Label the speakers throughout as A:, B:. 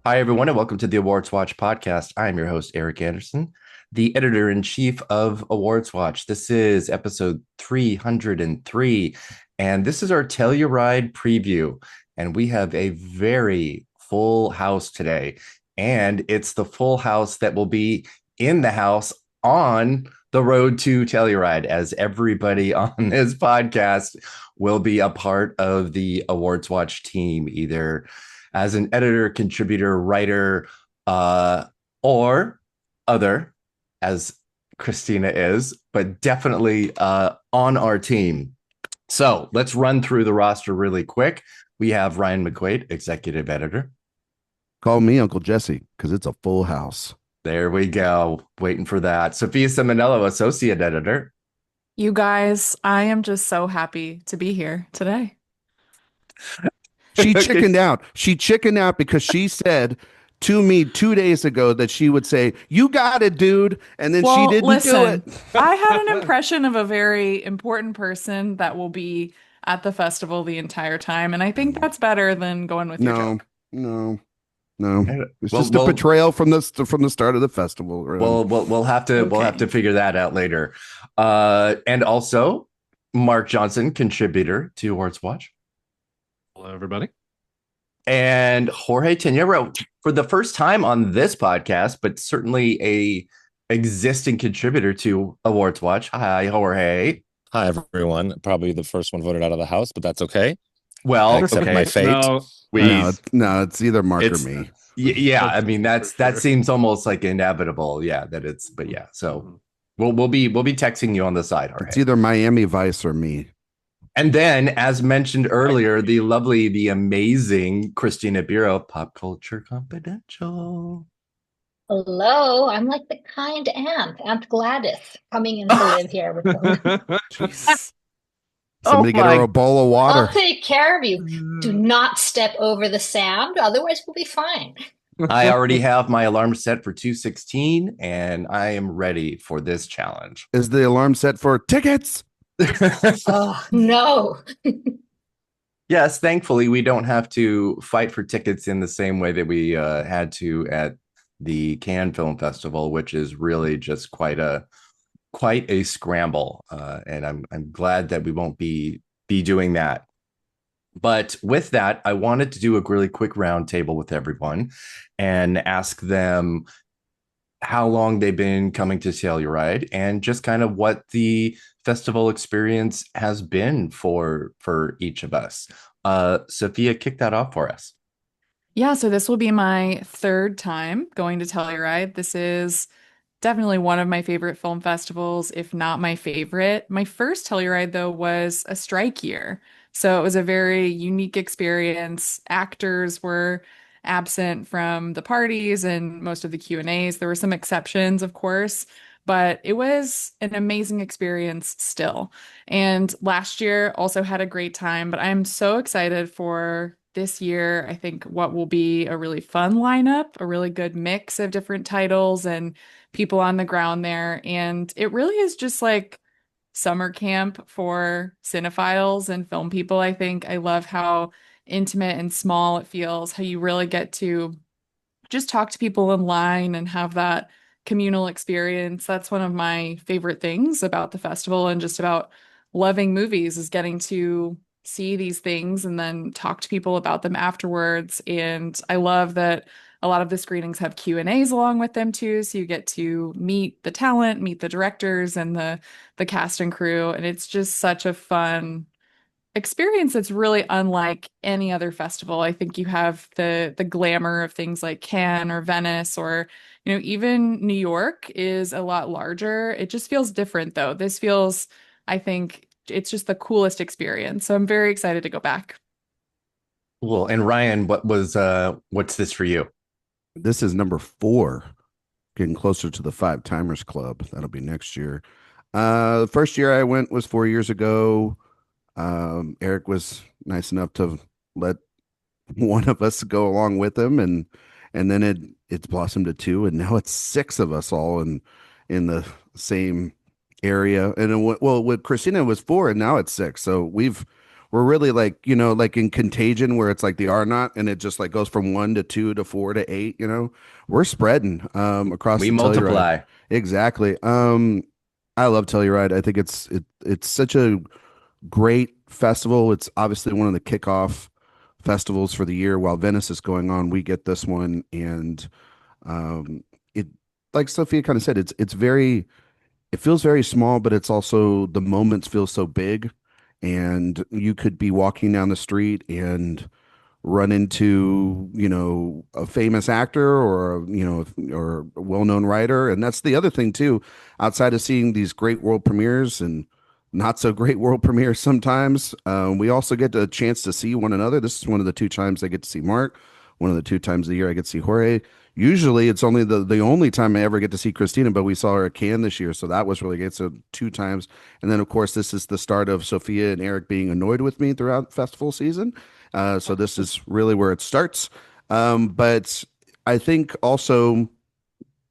A: Hi, everyone, and welcome to the AwardsWatch podcast. I'm your host, Erik Anderson, the editor-in-chief of AwardsWatch. This is episode 303, and this is our Telluride preview. And we have a very full house today, and it's the full house that will be in the house on the road to Telluride, as everybody on this podcast will be a part of the AwardsWatch team, either as an editor, contributor, writer, or other, as Christina is, but definitely on our team. So let's run through the roster really quick. We have Ryan McQuade, executive editor.
B: Call me Uncle Jessie because it's a full house.
A: There we go. Waiting for that. Sophia Ciminello, associate editor.
C: You guys, I am just so happy to be here today.
B: She chickened out. She chickened out because she said to me 2 days ago that she would say, "You got it, dude," and then she didn't do it.
C: I had an impression of a very important person that will be at the festival the entire time, and I think that's better than going with your
B: No,
C: joke.
B: no. It's just a betrayal from the start of the festival. Really.
A: We'll have to figure that out later. And also, Mark Johnson, contributor to AwardsWatch.
D: Hello, everybody.
A: And Jorge Tenreiro, for the first time on this podcast, but certainly a existing contributor to AwardsWatch. Hi, Jorge.
E: Hi, everyone. Probably the first one voted out of the house, but that's okay.
A: Well,
E: I accept my fate.
B: No, it's either Mark or me.
A: Yeah, I mean that seems almost like inevitable. Yeah, but yeah. So we'll be texting you on the side, Jorge.
B: It's either Miami Vice or me.
A: And then, as mentioned earlier, the lovely, the amazing Christina Birro, Pop Culture Confidential.
F: Hello, I'm like the kind Aunt Gladys, coming in to live here with them.
A: Jeez.
B: Somebody get her a bowl of water.
F: I'll take care of you. Do not step over the sound, otherwise we'll be fine.
A: I already have my alarm set for 2:16, and I am ready for this challenge.
B: Is the alarm set for tickets?
F: Oh, no.
A: Yes, thankfully, we don't have to fight for tickets in the same way that we had to at the Cannes Film Festival, which is really just quite a scramble. And I'm glad that we won't be doing that. But with that, I wanted to do a really quick roundtable with everyone and ask them how long they've been coming to Telluride and just kind of what the festival experience has been for each of us. Sophia, kick that off for us.
C: Yeah, so this will be my third time going to Telluride. This is definitely one of my favorite film festivals, if not my favorite. My first Telluride, though, was a strike year. So it was a very unique experience. Actors were absent from the parties and most of the Q&As. There were some exceptions, of course, but it was an amazing experience still. And last year also had a great time, but I'm so excited for this year. I think what will be a really fun lineup, a really good mix of different titles and people on the ground there. And it really is just like summer camp for cinephiles and film people. I think I love how intimate and small it feels, how you really get to just talk to people in line and have that communal experience. That's one of my favorite things about the festival and just about loving movies is getting to see these things and then talk to people about them afterwards. And I love that a lot of the screenings have Q&As along with them too, so you get to meet the talent, meet the directors and the cast and crew, and it's just such a fun experience that's really unlike any other festival. I think you have the glamour of things like Cannes or Venice or even New York is a lot larger. It just feels different though. This feels, I think, it's just the coolest experience. So I'm very excited to go back.
A: Cool. And Ryan, what's this for you?
B: This is number 4, getting closer to the 5 Timers Club. That'll be next year. The first year I went was 4 years ago. Erik was nice enough to let one of us go along with him, and then it's blossomed to 2, and now it's 6 of us all in the same area. And with Christina it was 4, and now it's 6. So we're we're really like, like in Contagion where it's like the R naught and it just like goes from 1 to 2 to 4 to 8, we're spreading across
A: We
B: the Telluride.
A: multiply.
B: Exactly. I love Telluride. I think it's such a great festival. It's obviously one of the kickoff festivals for the year. While Venice is going on, we get this one, and it, like Sophia kind of said, it feels very small, but it's also the moments feel so big, and you could be walking down the street and run into a famous actor or or a well-known writer. And that's the other thing too, outside of seeing these great world premieres and not so great world premieres sometimes, we also get a chance to see one another. This is one of the 2 times I get to see Mark, one of the 2 times a year I get to see Jorge. Usually it's only the only time I ever get to see Christina, but we saw her at Cannes this year, so that was really good. So 2 times. And then of course this is the start of Sophia and Erik being annoyed with me throughout festival season. So this is really where it starts. But I think also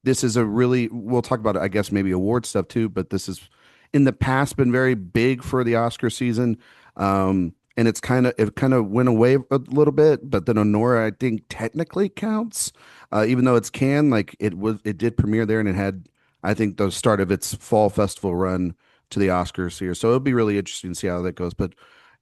B: this is we'll talk about, I guess, maybe award stuff too, but this is in the past been very big for the Oscar season. And it kind of went away a little bit, but then Honora, I think technically counts, even though it's Cannes, like it did premiere there and it had, I think, the start of its fall festival run to the Oscars here. So it'll be really interesting to see how that goes. But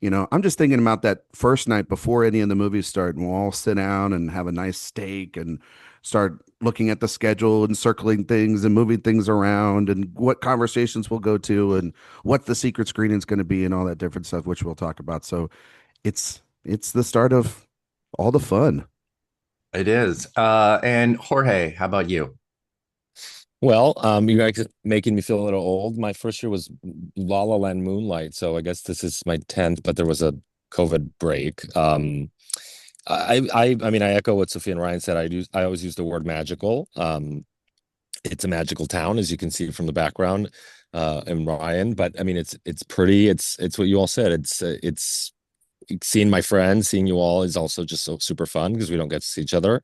B: I'm just thinking about that first night before any of the movies start, and we'll all sit down and have a nice steak and start looking at the schedule and circling things and moving things around and what conversations we'll go to and what the secret screening is going to be and all that different stuff, which we'll talk about. So it's the start of all the fun.
A: It is. And Jorge, how about you?
E: Well, you guys making me feel a little old. My first year was La La Land Moonlight, so I guess this is my 10th, but there was a COVID break. I mean, I echo what Sophia and Ryan said. I always use the word magical. It's a magical town, as you can see from the background, in Ryan. But I mean, it's pretty. It's what you all said. It's seeing my friends, seeing you all is also just so super fun because we don't get to see each other.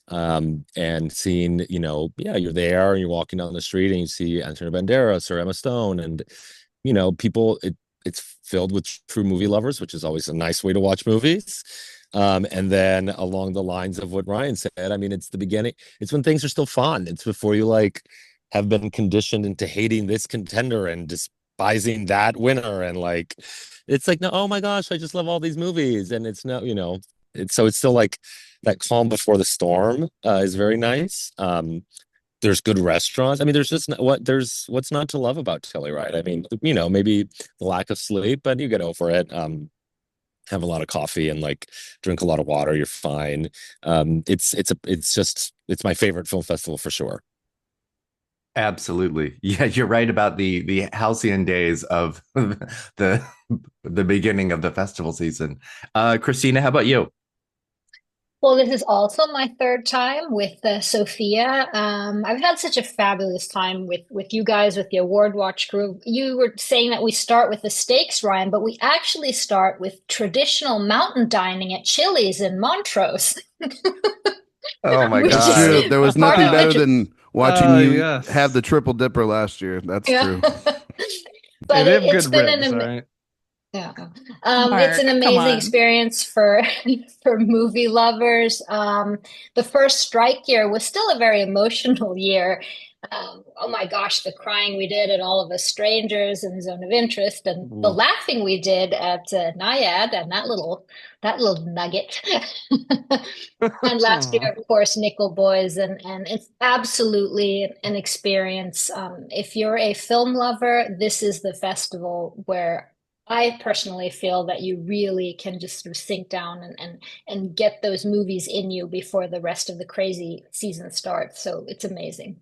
E: And seeing, you're there and you're walking down the street and you see Antonio Banderas or Emma Stone, and people. It's filled with true movie lovers, which is always a nice way to watch movies. And then along the lines of what Ryan said, I mean, it's the beginning. It's when things are still fun. It's before you have been conditioned into hating this contender and despising that winner. And it's like, no, oh my gosh, I just love all these movies. And it's not, it's still like that calm before the storm is very nice. There's good restaurants. I mean, there's what's not to love about Telluride. I mean, maybe the lack of sleep, but you get over it. Have a lot of coffee and drink a lot of water. You're fine. It's my favorite film festival for sure.
A: Absolutely. Yeah, you're right about the halcyon days of the beginning of the festival season. Christina, how about you?
F: Well, this is also my third time with Sophia. I've had such a fabulous time with you guys, with the AwardsWatch crew. You were saying that we start with the steaks, Ryan, but we actually start with traditional mountain dining at Chili's in Montrose.
A: Oh my
B: That's
A: God.
B: true. There was nothing better than watching you
D: yes.
B: have the triple dipper last year. That's true.
F: But
D: They have
F: it's
D: good
F: been
D: ribs, right?
F: Yeah.
C: Mark,
F: It's an
C: come
F: amazing
C: on.
F: experience for movie lovers. The first strike year was still a very emotional year. Oh my gosh, the crying we did at All of Us Strangers and Zone of Interest, and the laughing we did at Naiad and that little nugget. And last year, of course, Nickel Boys, and it's absolutely an experience. If you're a film lover, this is the festival where I personally feel that you really can just sort of sink down and get those movies in you before the rest of the crazy season starts. So it's amazing.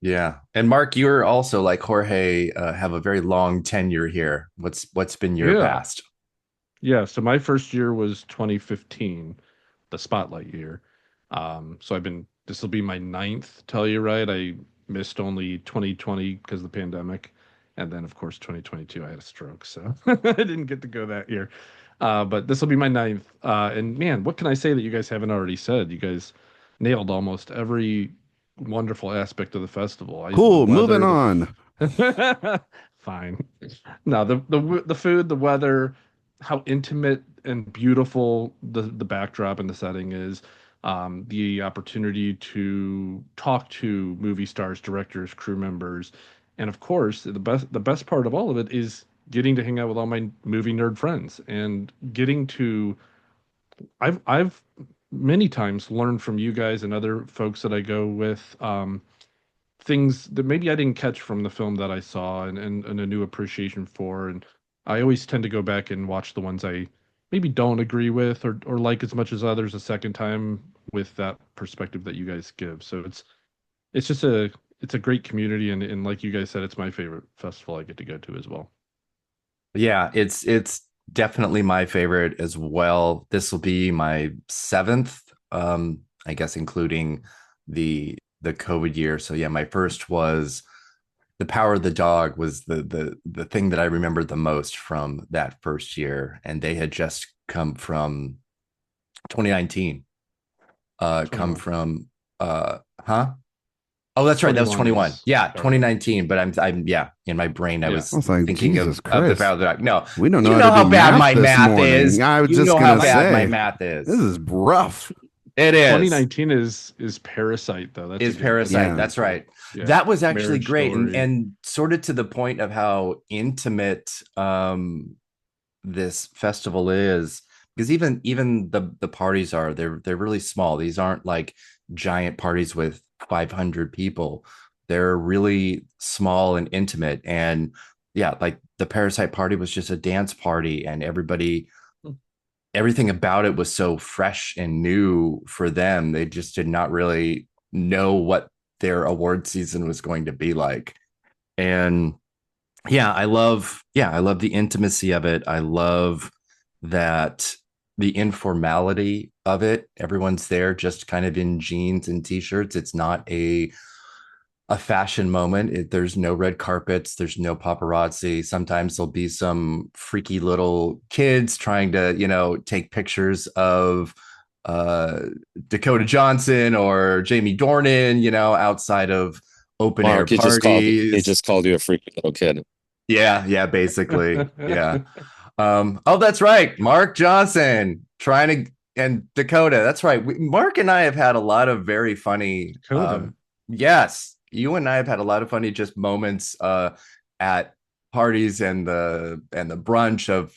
A: Yeah. And Mark, you're also like Jorge, have a very long tenure here. What's been your
D: Yeah.
A: past?
D: Yeah, so my first year was 2015, the spotlight year. So this will be my 9th Telluride. I missed only 2020 because of the pandemic. And then, of course, 2022, I had a stroke. So I didn't get to go that year. But this will be my 9th. And man, what can I say that you guys haven't already said? You guys nailed almost every wonderful aspect of the festival.
B: Cool. Moving on.
D: Fine. No, the food, the weather, how intimate and beautiful the backdrop and the setting is. The opportunity to talk to movie stars, directors, crew members, and of course, the best part of all of it is getting to hang out with all my movie nerd friends and getting to. I've many times learned from you guys and other folks that I go with. Things that maybe I didn't catch from the film that I saw, and a new appreciation for. And I always tend to go back and watch the ones I maybe don't agree with or like as much as others a second time with that perspective that you guys give. So it's just it's a great community, and like you guys said, it's my favorite festival I get to go to as well.
A: Yeah, it's definitely my favorite as well. This will be my seventh, I guess, including the COVID year. So yeah, my first was The Power of the Dog was the thing that I remembered the most from that first year, and they had just come from 2019. Come
D: 21.
A: from huh? Oh, that's right. That was 21.
D: is-
A: Yeah,
D: sorry.
A: 2019. But I'm yeah, in my brain, I
D: Yeah.
A: was
B: I was like,
A: thinking
B: Jesus
A: of The
B: Christ.
A: Power of the Dog. No,
B: We don't know,
A: you know how
B: do
A: bad my
B: this
A: math
B: morning.
A: is.
B: I was
A: You
B: just
A: know how
B: gonna
A: bad my
B: say,
A: math is.
B: this is rough.
A: It is.
D: 2019 is Parasite though. That's a
A: Is
D: good-
A: Parasite.
B: Yeah.
A: That's right.
D: Yeah.
A: That was actually
D: Marriage
A: great,
D: Story.
A: and sort of to the point of how intimate this festival is, because even the parties are, they're really small. These aren't like giant parties with 500 people. They're really small and intimate. And yeah, like the Parasite party was just a dance party, and everything about it was so fresh and new for them. They just did not really know what their award season was going to be like. And I love the intimacy of it. I love that the informality of it. Everyone's there just kind of in jeans and t-shirts. It's not a fashion moment. There's no red carpets. There's no paparazzi. Sometimes there'll be some freaky little kids trying to, take pictures of Dakota Johnson or Jamie Dornan, outside of open
E: Mark,
A: air
E: he
A: parties.
E: just called you a freaky little kid.
A: Yeah, basically. Yeah. Oh, that's right. Mark Johnson and Dakota. That's right. Mark and I have had a lot of very funny
D: Dakota.
A: yes, you and I have had a lot of funny just moments at parties and the brunch of,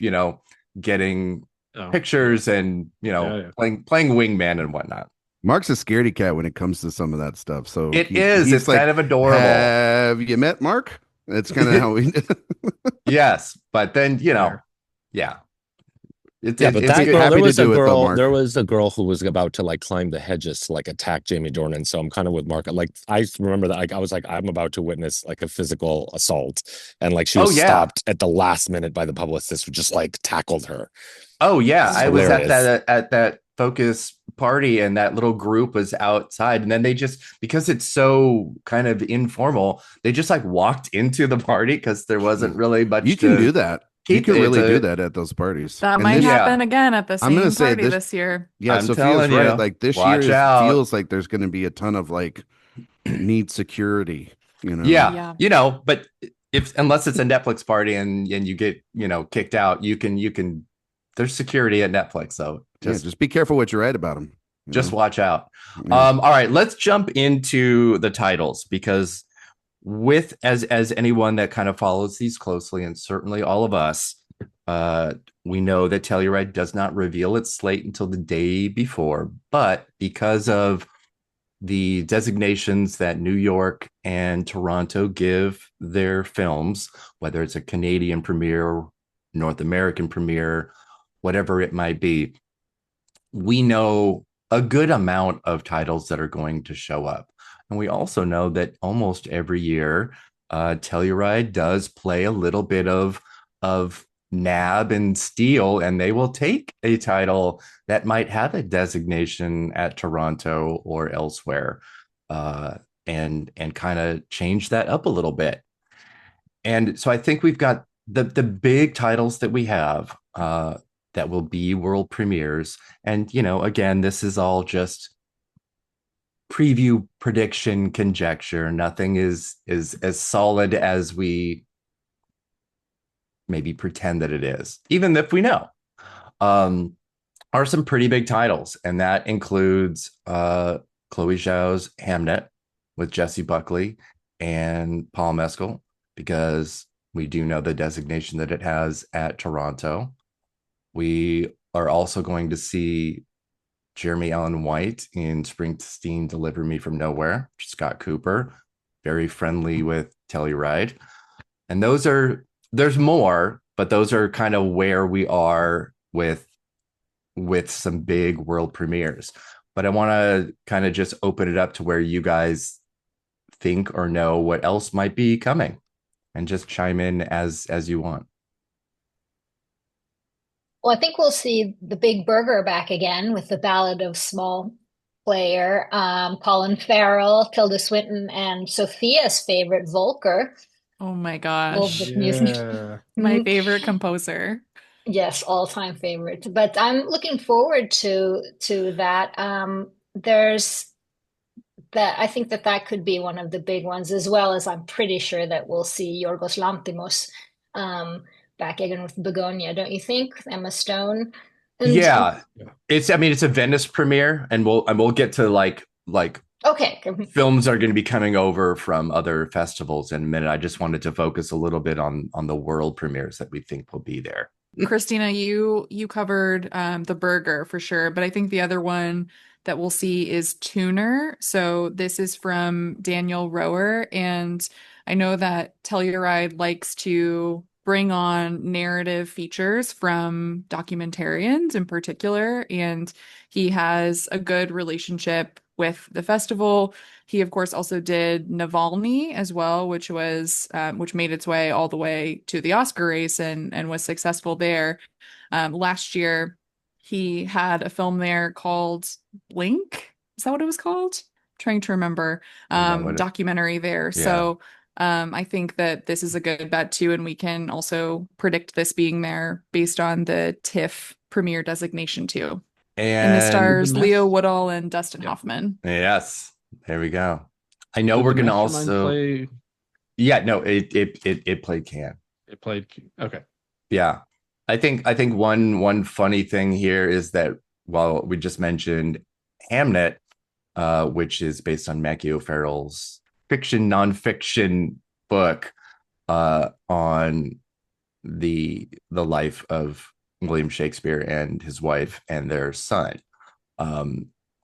A: getting
D: Oh,
A: pictures and,
D: Yeah.
A: playing wingman and whatnot.
B: Mark's a scaredy cat when it comes to some of that stuff. So
A: It's
B: he's like,
A: kind of adorable.
B: have you met Mark? That's kind of how we.
A: Yes, but then,
D: Fair.
A: yeah.
E: But
B: it's
E: that
B: good.
E: girl,
B: Happy
E: there
B: to
E: was a
B: do it, though,
E: girl,
B: Mark.
E: there was a girl who was about to like climb the hedges to like attack Jamie Dornan. So I'm kind of with Mark. Like I remember that, like I was like, I'm about to witness like a physical assault, and like she was stopped at the last minute by the publicist who just like tackled her.
A: Oh yeah,
E: It's
A: I was
E: hilarious.
A: at that focus party, and that little group was outside, and then they just, because it's so kind of informal, they just like walked into the party because there wasn't really much.
B: You can do that. You can really do that at those parties.
C: That
B: And
C: might
B: this-
C: happen again at the
B: I'm gonna
C: same
B: say
C: party this year.
B: Yeah,
A: I'm
B: Sophia's
A: telling
B: right.
A: you,
B: Like this
A: watch
B: year
A: out.
B: feels like there's going to be a ton of like need security.
A: Yeah. But unless it's a Netflix party and you get kicked out, you can. There's security at Netflix, so
B: just be careful what you write about them.
A: Just watch out.
B: Yeah.
A: All right, let's jump into the titles, because with as anyone that kind of follows these closely, and certainly all of us, we know that Telluride does not reveal its slate until the day before, but because of the designations that New York and Toronto give their films, whether it's a Canadian premiere, North American premiere, whatever it might be, we know a good amount of titles that are going to show up. And we also know that almost every year, Telluride does play a little bit of nab and steal, and they will take a title that might have a designation at Toronto or elsewhere, and kind of change that up a little bit. And so I think we've got the big titles that we have that will be world premieres. And, again, this is all just preview, prediction, conjecture. Nothing is as solid as we maybe pretend that it is, even if we know, are some pretty big titles. And that includes Chloe Zhao's Hamnet with Jessie Buckley and Paul Mescal, because we do know the designation that it has at Toronto. We are also going to see Jeremy Allen White in Springsteen Deliver Me From Nowhere, Scott Cooper, very friendly with Telluride. And there's more, but those are kind of where we are with some big world premieres. But I want to kind of just open it up to where you guys think or know what else might be coming, and just chime in as you want.
F: Well, I think we'll see the big Berger back again with the Ballad of Small Player, Colin Farrell, Tilda Swinton, and Sophia's favorite Volker.
C: Oh my
F: Love
C: gosh.
F: the music.
C: My favorite composer.
F: Yes, all-time favorite. But I'm looking forward to that. There's that I think that could be one of the big ones, as well as I'm pretty sure that we'll see Yorgos Lanthimos back again with Begonia, don't you think? Emma Stone. And,
A: yeah, it's a Venice premiere, and we'll get to like
F: okay,
A: films are going to be coming over from other festivals in a minute. I just wanted to focus a little bit on the world premieres that we think will be there.
C: Christina, you covered the Berger for sure, but I think the other one that we'll see is Tuner. So this is from Daniel Rower, and I know that Telluride likes to bring on narrative features from documentarians in particular, and he has a good relationship with the festival. He, of course, also did Navalny as well, which made its way all the way to the Oscar race and was successful there. Last year, he had a film there called Blink. Is that what it was called? I'm trying to remember. Documentary there.
A: Yeah.
C: So I think that this is a good bet too, and we can also predict this being there based on the TIFF premiere designation too. And this stars Leo Woodall and Dustin Hoffman.
A: Yes, there we go. I know we're going to also play... Yeah, no, it played Cannes.
D: It played okay.
A: Yeah. I think one funny thing here is that while we just mentioned Hamnet, which is based on Mackie O'Farrell's nonfiction book on the life of William Shakespeare and his wife and their son.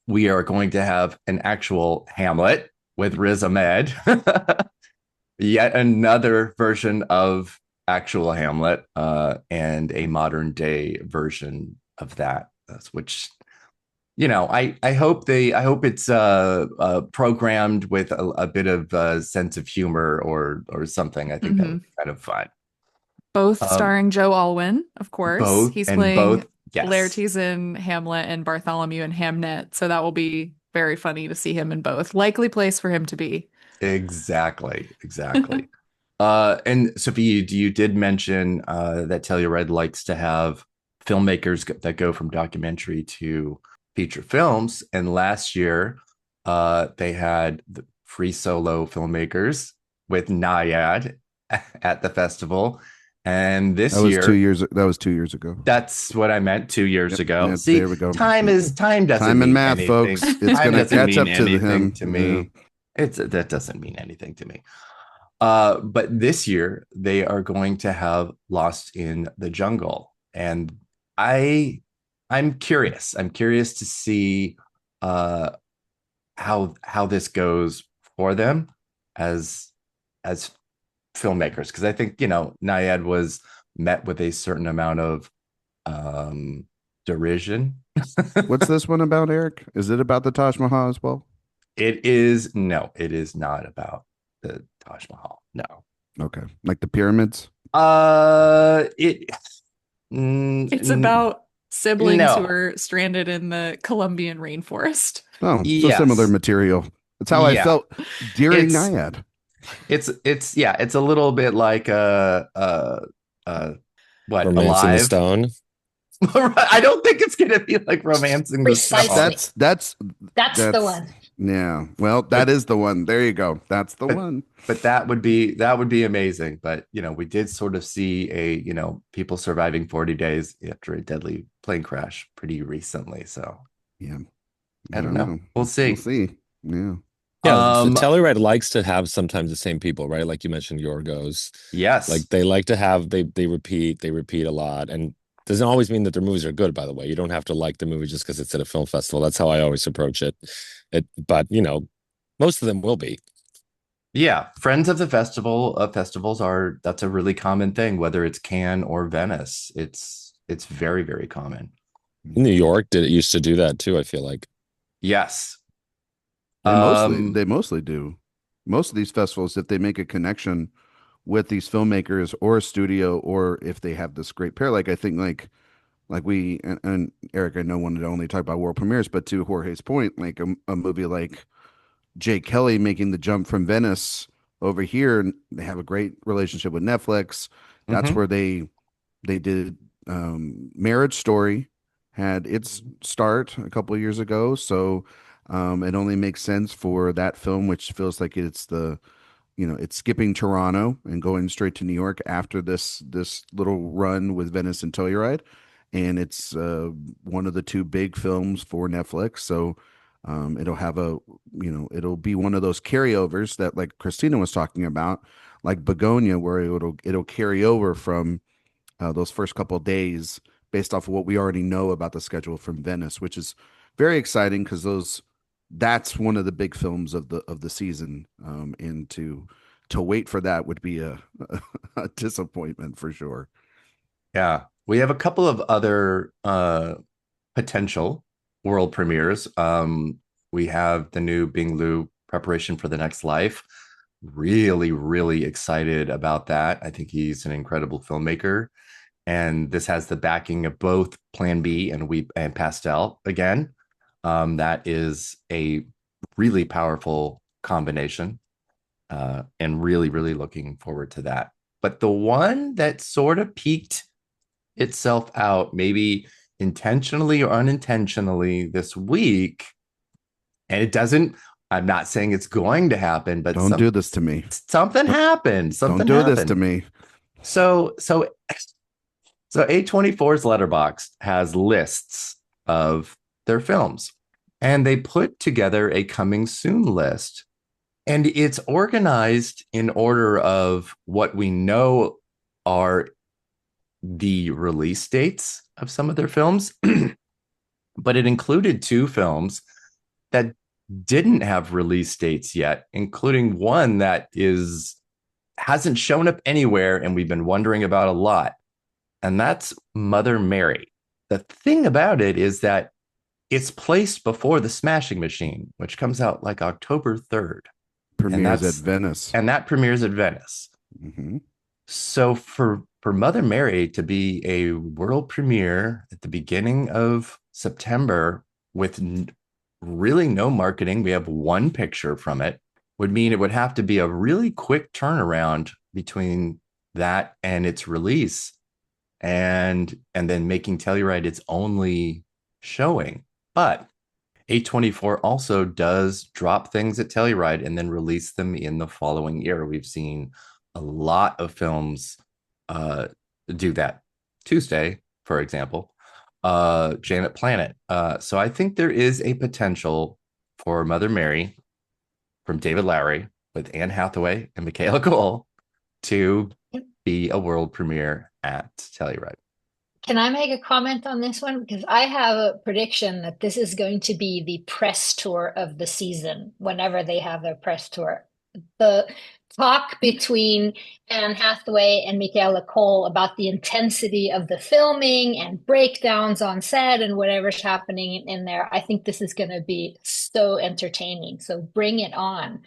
A: We are going to have an actual Hamlet with Riz Ahmed, yet another version of actual Hamlet, and a modern day version of that, which, I hope it's programmed with a bit of a sense of humor or something. I think that would be kind of fun.
C: Both starring Joe Alwyn, of course. He's playing
A: yes.
C: Laertes in Hamlet and Bartholomew in Hamnet, so that will be very funny to see him in both. Likely place for him to be.
A: Exactly. And Sophia, you did mention that Telluride likes to have filmmakers that go from documentary to feature films. And last year, they had the free solo filmmakers with Naiad at the festival. And this year,
B: that was 2 years ago.
A: That's what I meant 2 years ago.
B: Yeah,
A: See,
B: there we go.
A: time doesn't
B: and math,
A: anything.
B: Folks. It's going to catch up to him.
A: To me. Yeah. That doesn't mean anything to me. But this year they are going to have Lost in the Jungle, and I'm curious. I'm curious to see how this goes for them as filmmakers, because I think Naiad was met with a certain amount of derision.
B: What's this one about, Erik? Is it about the Taj Mahal as well?
A: It is not about the Taj Mahal. No.
B: Okay. Like the pyramids?
C: It's about siblings who are stranded in the Colombian rainforest.
B: Oh, so similar material. That's how I felt during Naiad.
A: It's a little bit like what,
E: Romancing
A: Alive?
E: the Stone.
A: I don't think it's gonna be like Romancing the Stone.
B: That's
F: the one.
B: Yeah. Well, that is the one. There you go. That's the one.
A: But that would be amazing. But we did sort of see people surviving 40 days after a deadly plane crash pretty recently. So
B: Yeah.
A: I don't know. We'll see.
B: We'll see. Yeah.
E: Yeah, so Telluride likes to have sometimes the same people, right? Like you mentioned, Yorgos.
A: Yes.
E: Like they like to have they repeat a lot, and doesn't always mean that their movies are good. By the way, you don't have to like the movie just because it's at a film festival. That's how I always approach it. But most of them will be.
A: Yeah, friends of the festivals that's a really common thing, whether it's Cannes or Venice. It's very, very common.
E: In New York, it used to do that too, I feel like.
A: Yes.
B: They mostly do. Most of these festivals, if they make a connection with these filmmakers or a studio, or if they have this great pair, like I think like we and Erik, I know wanted to only talk about world premieres, but to Jorge's point, like a movie like Jake Kelly making the jump from Venice over here, and they have a great relationship with Netflix. That's where they did Marriage Story had its start a couple of years ago. So it only makes sense for that film, which feels like it's it's skipping Toronto and going straight to New York after this little run with Venice and Telluride. And it's one of the two big films for Netflix. So it'll have it'll be one of those carryovers that like Christina was talking about, like Begonia, where it'll carry over from those first couple of days based off of what we already know about the schedule from Venice, which is very exciting because that's one of the big films of the season. And to wait for that would be a disappointment for sure.
A: Yeah, we have a couple of other potential world premieres. We have the new Bing Liu, Preparation for the Next Life. Really, really excited about that. I think he's an incredible filmmaker. And this has the backing of both Plan B and Pastel again. That is a really powerful combination, and really, really looking forward to that. But the one that sort of peaked itself out, maybe intentionally or unintentionally this week, and I'm not saying it's going to happen, but
B: don't do this to me.
A: Something happened.
B: Don't do this to me.
A: So A24's Letterboxd has lists of their films, and they put together a coming soon list, and it's organized in order of what we know are the release dates of some of their films, but it included two films that didn't have release dates yet, including one that hasn't shown up anywhere and we've been wondering about a lot, and that's Mother Mary. The thing about it is that it's placed before The Smashing Machine, which comes out like October 3rd.
B: Premieres at Venice.
A: And that premieres at Venice.
B: Mm-hmm.
A: So for Mother Mary to be a world premiere at the beginning of September with really no marketing, we have one picture from it, would mean it would have to be a really quick turnaround between that and its release, and then making Telluride its only showing. But A24 also does drop things at Telluride and then release them in the following year. We've seen a lot of films do that. Tuesday, for example, Janet Planet. So I think there is a potential for Mother Mary from David Lowery with Anne Hathaway and Michaela Cole to be a world premiere at Telluride.
F: Can I make a comment on this one? Because I have a prediction that this is going to be the press tour of the season whenever they have their press tour. The talk between Anne Hathaway and Michaela Cole about the intensity of the filming and breakdowns on set and whatever's happening in there. I think this is going to be so entertaining. So bring it on.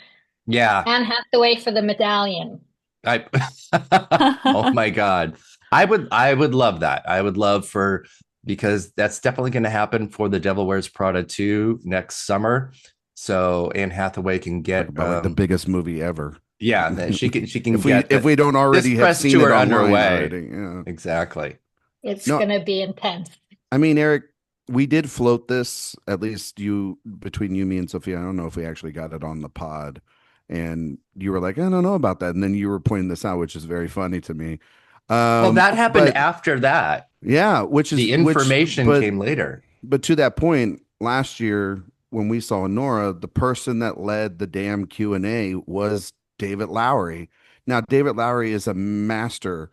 A: Yeah.
F: Anne Hathaway for the medallion.
A: Oh my God. I would love that. I would love because that's definitely going to happen for The Devil Wears Prada 2 next summer. So Anne Hathaway can get
B: like the biggest movie ever.
A: Yeah, she can
B: if we don't already have seen it underway.
A: Yeah. Exactly.
F: It's going to be intense.
B: I mean, Erik, we did float this, at least between you, me, and Sophia. I don't know if we actually got it on the pod. And you were like, I don't know about that. And then you were pointing this out, which is very funny to me.
A: Well, that happened
B: But
A: after that.
B: yeah,
A: The information came later.
B: But to that point, last year when we saw Nora, the person that led the damn Q&A was David Lowery. Now, David Lowery is a master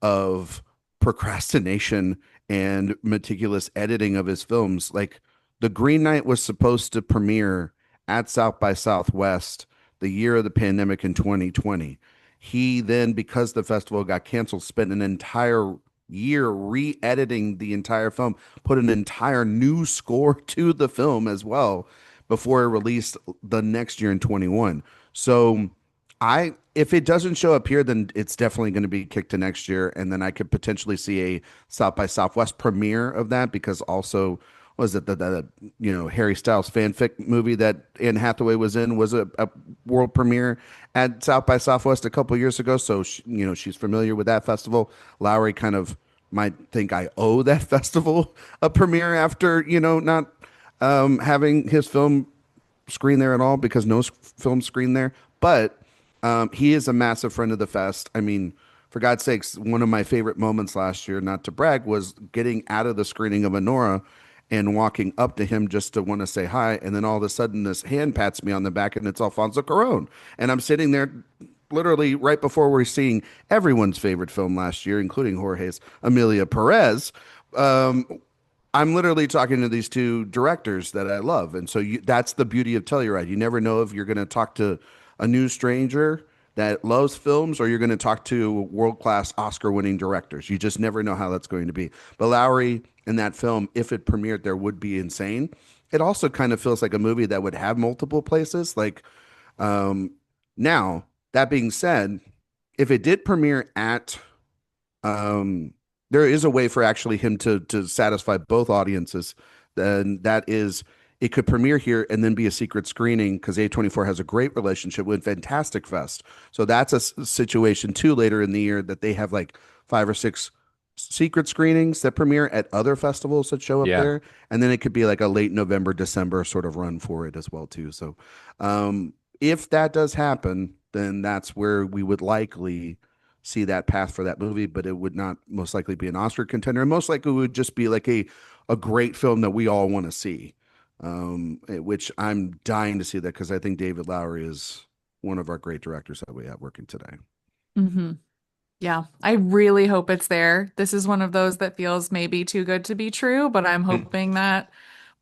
B: of procrastination and meticulous editing of his films. Like The Green Knight was supposed to premiere at South by Southwest the year of the pandemic in 2020. He then, because the festival got canceled, spent an entire year re-editing the entire film, put an entire new score to the film as well before it released the next year in 21. So if it doesn't show up here, then it's definitely going to be kicked to next year. And then I could potentially see a South by Southwest premiere of that, because also was it the Harry Styles fanfic movie that Anne Hathaway was in was a world premiere at South by Southwest a couple years ago. So she's familiar with that festival. Lowery kind of might think I owe that festival a premiere after not having his film screen there at all, because no film screen there. But he is a massive friend of the fest. I mean, for God's sakes, one of my favorite moments last year, not to brag, was getting out of the screening of Anora and walking up to him just to want to say hi. And then all of a sudden this hand pats me on the back, and it's Alfonso Cuarón. And I'm sitting there literally right before we're seeing everyone's favorite film last year, including Jorge's, Emilia Perez. I'm literally talking to these two directors that I love. And so that's the beauty of Telluride. You never know if you're going to talk to a new stranger that loves films, or you're going to talk to world-class Oscar-winning directors. You just never know how that's going to be. But Lowery in that film, if it premiered there, would be insane. It also kind of feels like a movie that would have multiple places. Like, now, that being said, if it did premiere at, there is a way for actually him to satisfy both audiences. Then that is, it could premiere here and then be a secret screening, because A24 has a great relationship with Fantastic Fest. So that's a situation too later in the year, that they have like 5 or 6 secret screenings that premiere at other festivals that show up there. And then it could be like a late November, December sort of run for it as well too. So if that does happen, then that's where we would likely see that path for that movie, but it would not most likely be an Oscar contender. And most likely it would just be like a great film that we all want to see. Which I'm dying to see that, because I think David Lowery is one of our great directors that we have working today.
C: Mm-hmm. Yeah, I really hope it's there. This is one of those that feels maybe too good to be true, but I'm hoping that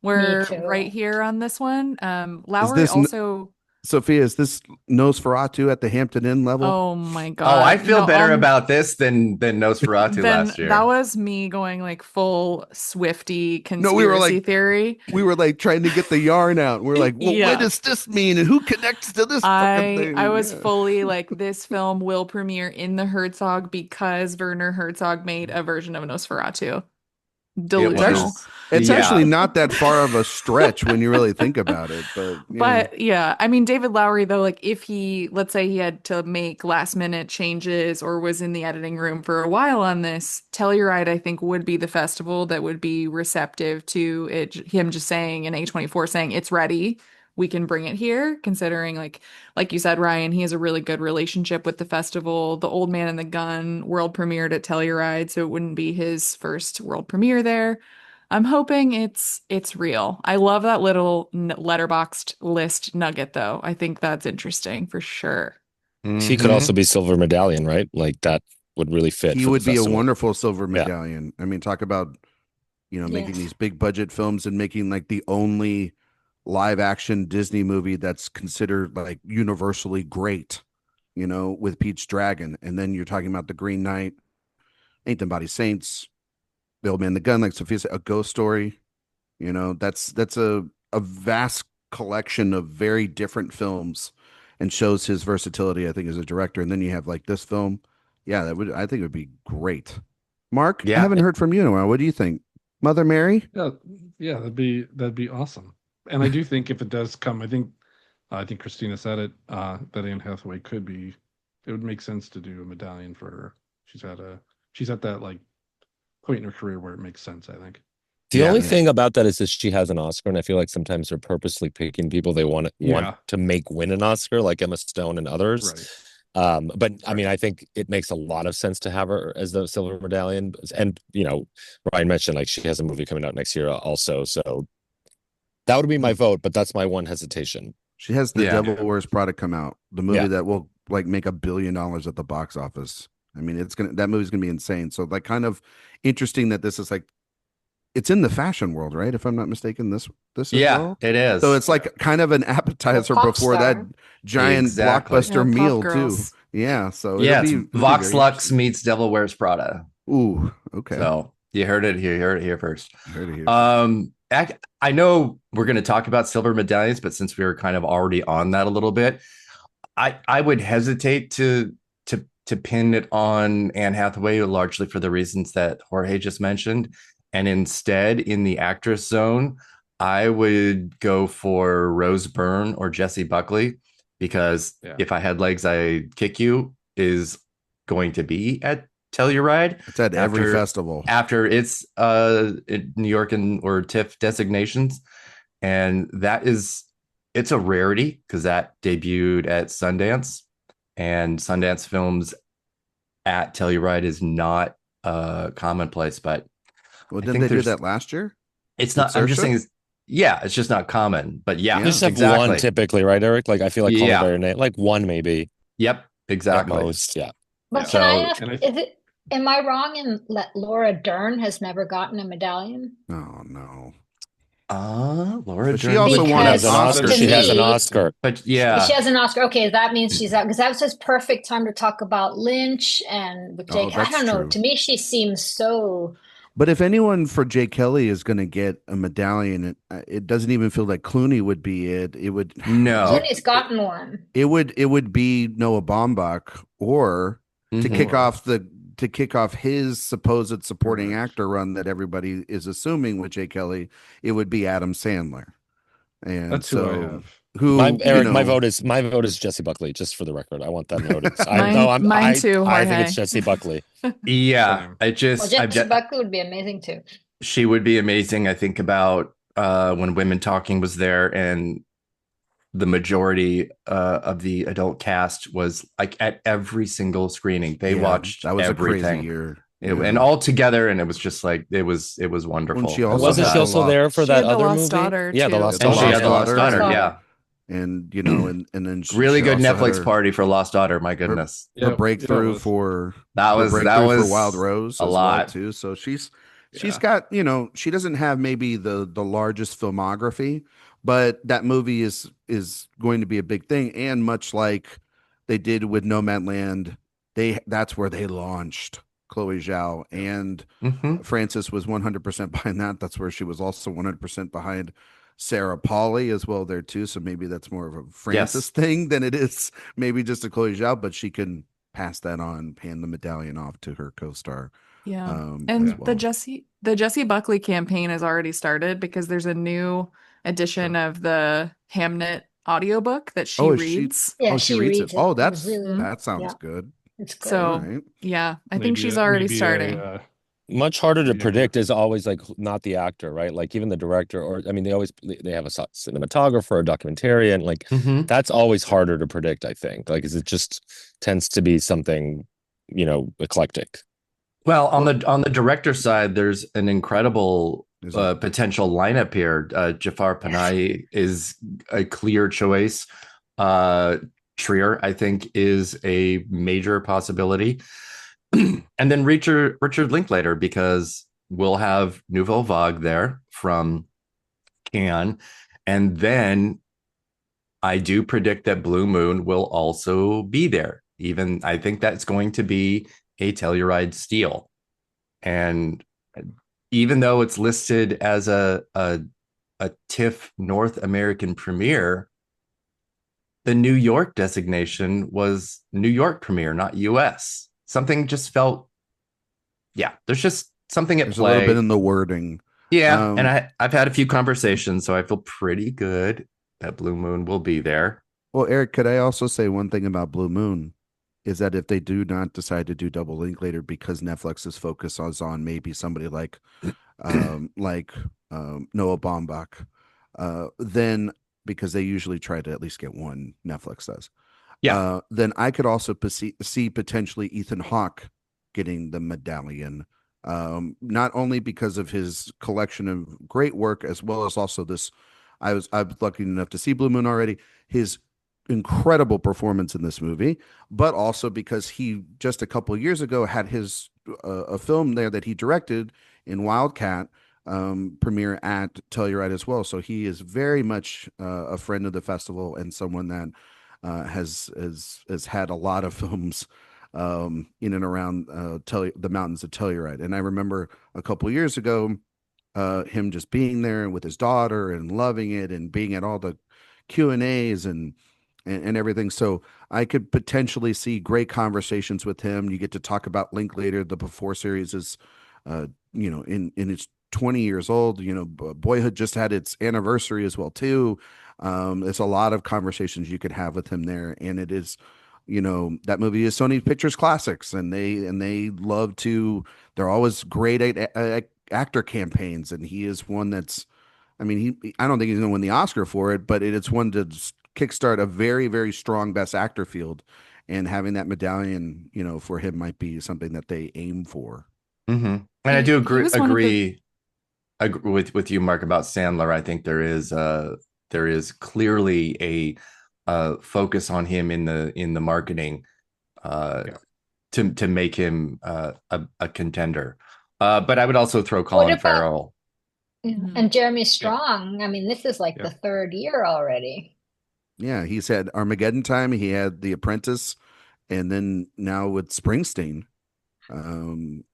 C: we're right here on this one. Lowery also...
B: Sophia, is this Nosferatu at the Hampton Inn level?
C: Oh my God.
A: Oh, I feel better about this than Nosferatu last year.
C: That was me going like full Swifty conspiracy theory.
B: We were like trying to get the yarn out. We're like, well, what does this mean? And who connects to this fucking thing?
C: I was fully like, this film will premiere in the Herzog because Werner Herzog made a version of Nosferatu. Delusional.
B: It's actually not that far of a stretch when you really think about it. But
C: yeah, I mean, David Lowery, though, like if let's say he had to make last minute changes or was in the editing room for a while on this, Telluride, I think, would be the festival that would be receptive to him just saying, and A24 saying it's ready. We can bring it here, considering like you said, Ryan, he has a really good relationship with the festival. The Old Man and the Gun world premiered at Telluride, so it wouldn't be his first world premiere there. I'm hoping it's real. I love that little letterboxed list nugget, though. I think that's interesting for sure.
E: He could also be Silver Medallion, right? Like that would really fit.
B: He would be a wonderful Silver Medallion. I mean, talk about making these big budget films and making like the only live action Disney movie that's considered like universally great, with Pete's Dragon. And then you're talking about The Green Knight, Ain't Them Body Saints, The Old Man, the Gun, like Sophia said, A Ghost Story. That's a vast collection of very different films, and shows his versatility, I think, as a director. And then you have like this film. Yeah, I think it would be great. Mark, I haven't heard from you in a while. What do you think? Mother Mary?
D: Yeah, that'd be awesome. And I do think if it does come, I think Christina said it, that Anne Hathaway it would make sense to do a medallion for her. She's at that like point in her career where it makes sense, I think.
E: The
A: Yeah.
E: only thing about that is that she has an Oscar, and I feel like sometimes they're purposely picking people they want to make win an Oscar, like Emma Stone and others.
D: Right.
E: But I mean, I think it makes a lot of sense to have her as the Silver Medallion. And Ryan mentioned like she has a movie coming out next year also, so that would be my vote. But that's my one hesitation.
B: She has The
A: Yeah.
B: Devil Wears Prada come out, the movie
E: Yeah.
B: that will like make $1 billion at the box office. I mean, that movie's gonna be insane. So like, kind of interesting that this is like, it's in the fashion world, right? If I'm not mistaken, this as
A: Yeah,
B: well.
A: it is.
B: So it's like kind of an appetizer
F: Pop
B: before that
F: star.
B: giant
A: Exactly.
B: blockbuster
C: Pop
B: meal
C: girls.
B: too. Yeah. So
A: yeah,
B: it'll
A: it's
B: be
A: Vox
B: very
A: Lux
B: interesting.
A: meets Devil Wears Prada.
B: Ooh, okay.
A: So you heard it here. You heard it here first.
B: Heard it here.
A: I know we're going to talk about Silver Medallions, but since we were kind of already on that a little bit, I would hesitate to pin it on Anne Hathaway, largely for the reasons that Jorge just mentioned. And instead, in the actress zone, I would go for Rose Byrne or Jessie Buckley, because If I Had Legs, I'd Kick You is going to be at Telluride.
B: It's at every festival
A: after its New York or TIFF designations, and it's a rarity because that debuted at Sundance, and Sundance films at Telluride is not commonplace. But
B: well, didn't they do that last year?
A: It's not. I'm just saying. It's just not common. But yeah,
E: You just have one typically, right, Erik? Like I feel like calling by your name, like one maybe.
A: Yep, exactly.
E: At most, yeah.
F: But can I ask? Am I wrong in that Laura Dern has never gotten a medallion?
B: Oh no.
A: Laura Dern.
B: She also won an Oscar.
E: She has an Oscar.
A: But yeah.
F: She has an Oscar. Okay, that means she's out, because that was just perfect time to talk about Lynch and with Jake. I don't know.
B: True.
F: To me, she seems so.
B: But if anyone for Jay Kelly is going to get a medallion, it doesn't even feel like Clooney would be it. It would
F: Clooney's gotten one.
B: It would be Noah Baumbach, or to kick off his supposed supporting actor run that everybody is assuming with Jay Kelly, it would be Adam Sandler. And
D: that's
B: so
D: who I have.
E: Eric, my vote is Jessie Buckley, just for the record. I want that noted.
C: Mine too, Jorge.
E: I think it's Jessie Buckley.
A: Yeah,
F: Jessie Buckley would be amazing too.
A: She would be amazing. I think about when Women Talking was there, and the majority of the adult cast was like at every single screening. They watched
B: that was
A: everything.
B: A crazy year.
A: And all together, and it was just like it was wonderful.
E: Wasn't she also there for that other movie?
C: Daughter,
E: yeah, the Lost Daughter.
A: She had the Lost Daughter. Yeah.
B: And and then
A: really good Netflix party for Lost Daughter. My goodness,
B: her breakthrough for
A: that was
B: for Wild Rose
A: a lot
B: too. So she's got, she doesn't have maybe the largest filmography, but that movie is going to be a big thing. And much like they did with Nomadland, that's where they launched Chloé Zhao, and Frances was 100% behind that. That's where she was also 100% behind Sarah Polley as well there too. So maybe that's more of a Frances thing than it is maybe just a Chloé Zhao, but she can pass that on, hand the medallion off to her co-star.
C: Yeah. And the Jessie Buckley campaign has already started, because there's a new edition of the Hamnet audiobook that she reads.
B: She reads it. Oh, that sounds good.
F: It's good.
C: So I think she's already starting.
E: Much harder to predict is always like not the actor, right? Like even the director, or I mean, they have a cinematographer, a documentarian. Like that's always harder to predict, I think. Like, is it just tends to be something, eclectic.
A: Well, on the director side, there's an incredible potential lineup here. Jafar Panahi is a clear choice. Trier, I think, is a major possibility. And then Richard Linklater, because we'll have Nouvelle Vague there from Cannes. And then I do predict that Blue Moon will also be there. I think that's going to be a Telluride steal. And even though it's listed as a TIFF North American premiere, the New York designation was New York premiere, not US. Something just felt, there's just something at play.
B: A little bit in the wording.
A: Yeah, and I've had a few conversations, so I feel pretty good that Blue Moon will be there.
B: Well, Erik, could I also say one thing about Blue Moon? Is that if they do not decide to do double Linklater, because Netflix's focus is on maybe somebody like like Noah Baumbach, then because they usually try to at least get one, Netflix does.
A: Yeah.
B: Then I could also see potentially Ethan Hawke getting the medallion, not only because of his collection of great work, as well as also this. I was lucky enough to see Blue Moon already. His incredible performance in this movie, but also because he just a couple of years ago had his a film there that he directed in Wildcat premiere at Telluride as well. So he is very much a friend of the festival and someone that has had a lot of films in and around the mountains of Telluride. And I remember a couple of years ago him just being there with his daughter and loving it and being at all the Q&As and everything. So I could potentially see great conversations with him. You get to talk about Linklater. The Before series is, in its 20 years old. Boyhood just had its anniversary as well too. It's a lot of conversations you could have with him there, and it is, that movie is Sony Pictures Classics, and they love to. They're always great at actor campaigns, and he is one that's. I mean, I don't think he's going to win the Oscar for it, but it's one to kickstart a very, very strong Best Actor field, and having that medallion, for him might be something that they aim for.
A: Mm-hmm. And I do agree with you, Mark, about Sandler. I think there is clearly a focus on him in the marketing to make him a contender. But I would also throw Colin Farrell.
F: And Jeremy Strong. I mean, this is like the third year already.
B: Yeah, he's had Armageddon Time. He had The Apprentice, and then now with Springsteen,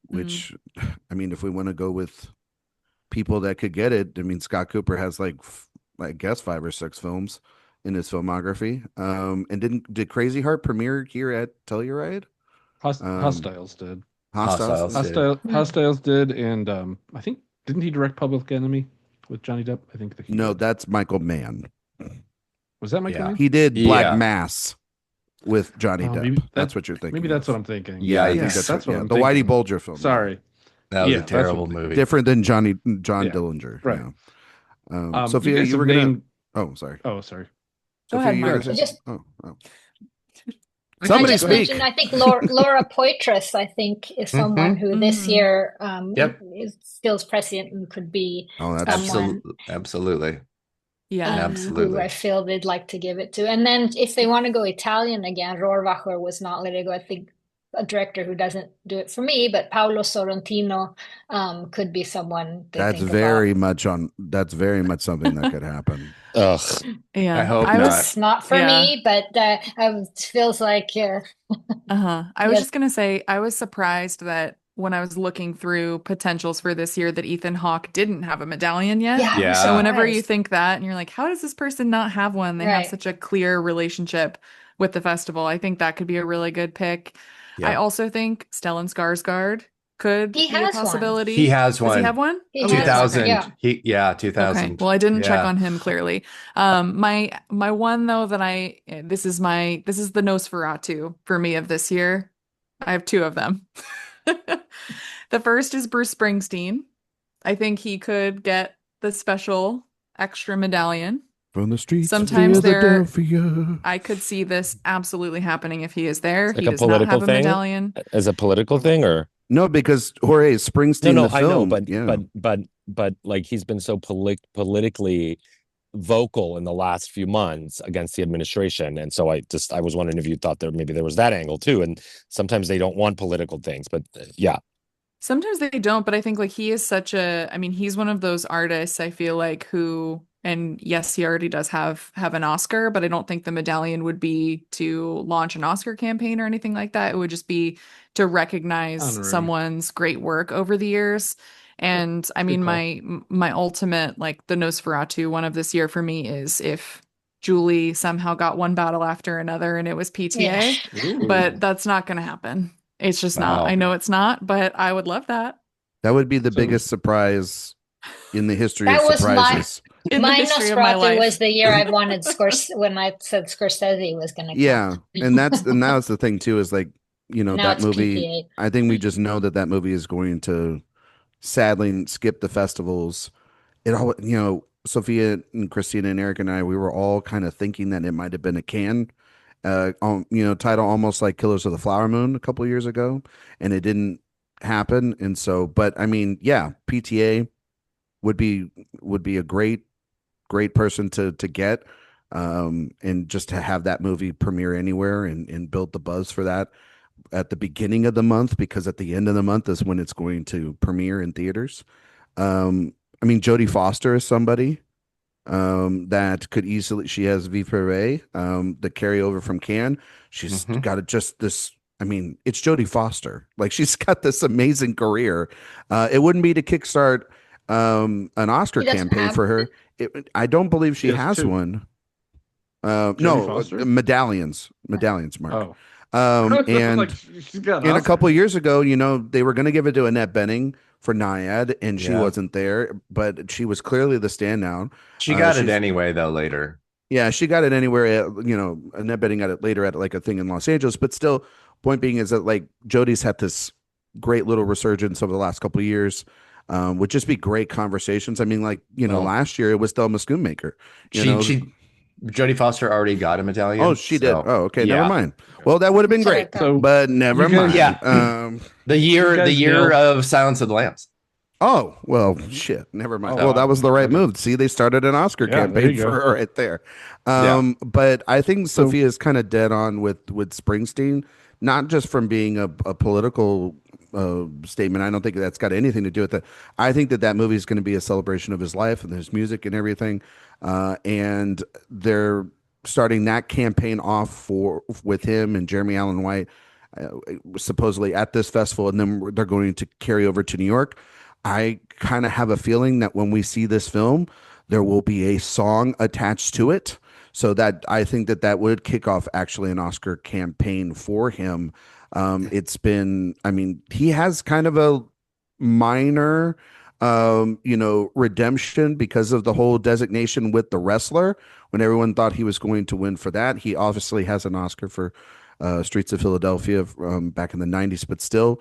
B: which, I mean, if we want to go with people that could get it, I mean, Scott Cooper has I guess 5 or 6 films in his filmography. And did Crazy Heart premiere here at Telluride?
D: Hostiles did.
B: Hostiles
D: did, and I think didn't he direct Public Enemy with Johnny Depp? I think
B: no, that's Michael Mann.
D: Was that Michael Mann?
B: He did Black Mass with Johnny Depp. That's what you're thinking.
D: Maybe that's what I'm thinking.
B: Yeah, I think that's what I'm thinking. The Whitey Bulger film.
D: Sorry.
A: That was a terrible movie.
B: Different than John Dillinger.
D: Right.
B: Yeah. Sophia, you were going to... Oh, sorry.
D: Oh, sorry.
C: Go ahead, Mark.
B: Somebody speak.
F: I think Laura Poitras, I think, is someone who this year is still president and could be
A: absolutely.
C: Yeah,
A: absolutely.
F: Who I feel they'd like to give it to. And then if they want to go Italian again, Rohrwacher was not letting go. I think a director who doesn't do it for me, but Paolo Sorrentino could be someone.
B: That's very much something that could happen.
E: Ugh.
C: Yeah,
A: I hope
F: It's not for me, but it feels like.
C: I was just gonna say I was surprised that when I was looking through potentials for this year that Ethan Hawke didn't have a medallion yet.
F: Yeah.
C: So whenever you think that and you're like, how does this person not have one? They have such a clear relationship with the festival. I think that could be a really good pick. Yeah. I also think Stellan Skarsgård could be a possibility.
A: He has one.
C: Does he have one?
A: 2000. 2000.
C: Okay. Well, I didn't check on him clearly. My one though that this is the Nosferatu for me of this year. I have 2 of them. The first is Bruce Springsteen. I think he could get the special extra medallion.
B: From the streets
C: sometimes
B: of Philadelphia.
C: I could see this absolutely happening if he is there.
E: Like
C: he does not have a medallion.
E: As a political thing, or
B: no, because Jorge is Springsteen.
E: No,
B: the film.
E: I know, but like he's been so politically vocal in the last few months against the administration, and so I was wondering if you thought maybe there was that angle too. And sometimes they don't want political things, but
C: sometimes they don't. But I think like he is he's one of those artists I feel like who. And yes, he already does have an Oscar, but I don't think the medallion would be to launch an Oscar campaign or anything like that. It would just be to recognize someone's great work over the years. And I mean, my ultimate, like the Nosferatu one of this year for me is if Julie somehow got one battle after another and it was PTA, but that's not going to happen. It's just not. I know it's not, but I would love that.
B: That would be the biggest surprise in the history of surprises.
F: My Nosferatu was the year I wanted when I said Scorsese was going to come.
B: Yeah, and that's the thing too is like, that movie. PTA. I think we just know that movie is going to sadly skipped the festivals. It all, Sophia and Christina and Erik and I, we were all kind of thinking that it might have been a Cannes, title, almost like Killers of the Flower Moon a couple of years ago, and it didn't happen. And so, but I mean, yeah, PTA would be a great person to get, and just to have that movie premiere anywhere and build the buzz for that at the beginning of the month, because at the end of the month is when it's going to premiere in theaters. I mean, Jodie Foster is somebody that could easily. She has Vie Privée, the carryover from Cannes. She's got just this. I mean, it's Jodie Foster. Like, she's got this amazing career. It wouldn't be to kickstart an Oscar campaign for her. I don't believe she has one. No, medallions, Mark.
D: Oh.
B: And
D: like,
B: a couple of years ago, they were going to give it to Annette Bening for Naiad, and she wasn't there, but she was clearly the standout.
A: She got it anyway, though, later.
B: Yeah, she got it anywhere. Annette Bening got it later at like a thing in Los Angeles, but still, point being is that like Jodie's had this great little resurgence over the last couple of years. Would just be great conversations. I mean, like, last year it was Thelma Schoonmaker.
A: Jodie Foster already got a medallion.
B: Oh, she did. Oh, okay. Yeah. Never mind. Well, that would have been great, but never mind.
A: Yeah. The year of Silence of the Lambs.
B: Oh, well, shit. Never mind. Well, that was the right move. See, they started an Oscar campaign for her right there. But I think Sophia is kind of dead on with Springsteen, not just from being a political statement. I don't think that's got anything to do with it. I think that movie is going to be a celebration of his life and his music and everything. And they're starting that campaign off with him and Jeremy Allen White, supposedly at this festival, and then they're going to carry over to New York. I kind of have a feeling that when we see this film, there will be a song attached to it. So that I think that would kick off actually an Oscar campaign for him. It's been, I mean, he has kind of a minor, redemption because of the whole designation with The Wrestler, when everyone thought he was going to win for that. He obviously has an Oscar for Streets of Philadelphia back in the 90s, but still,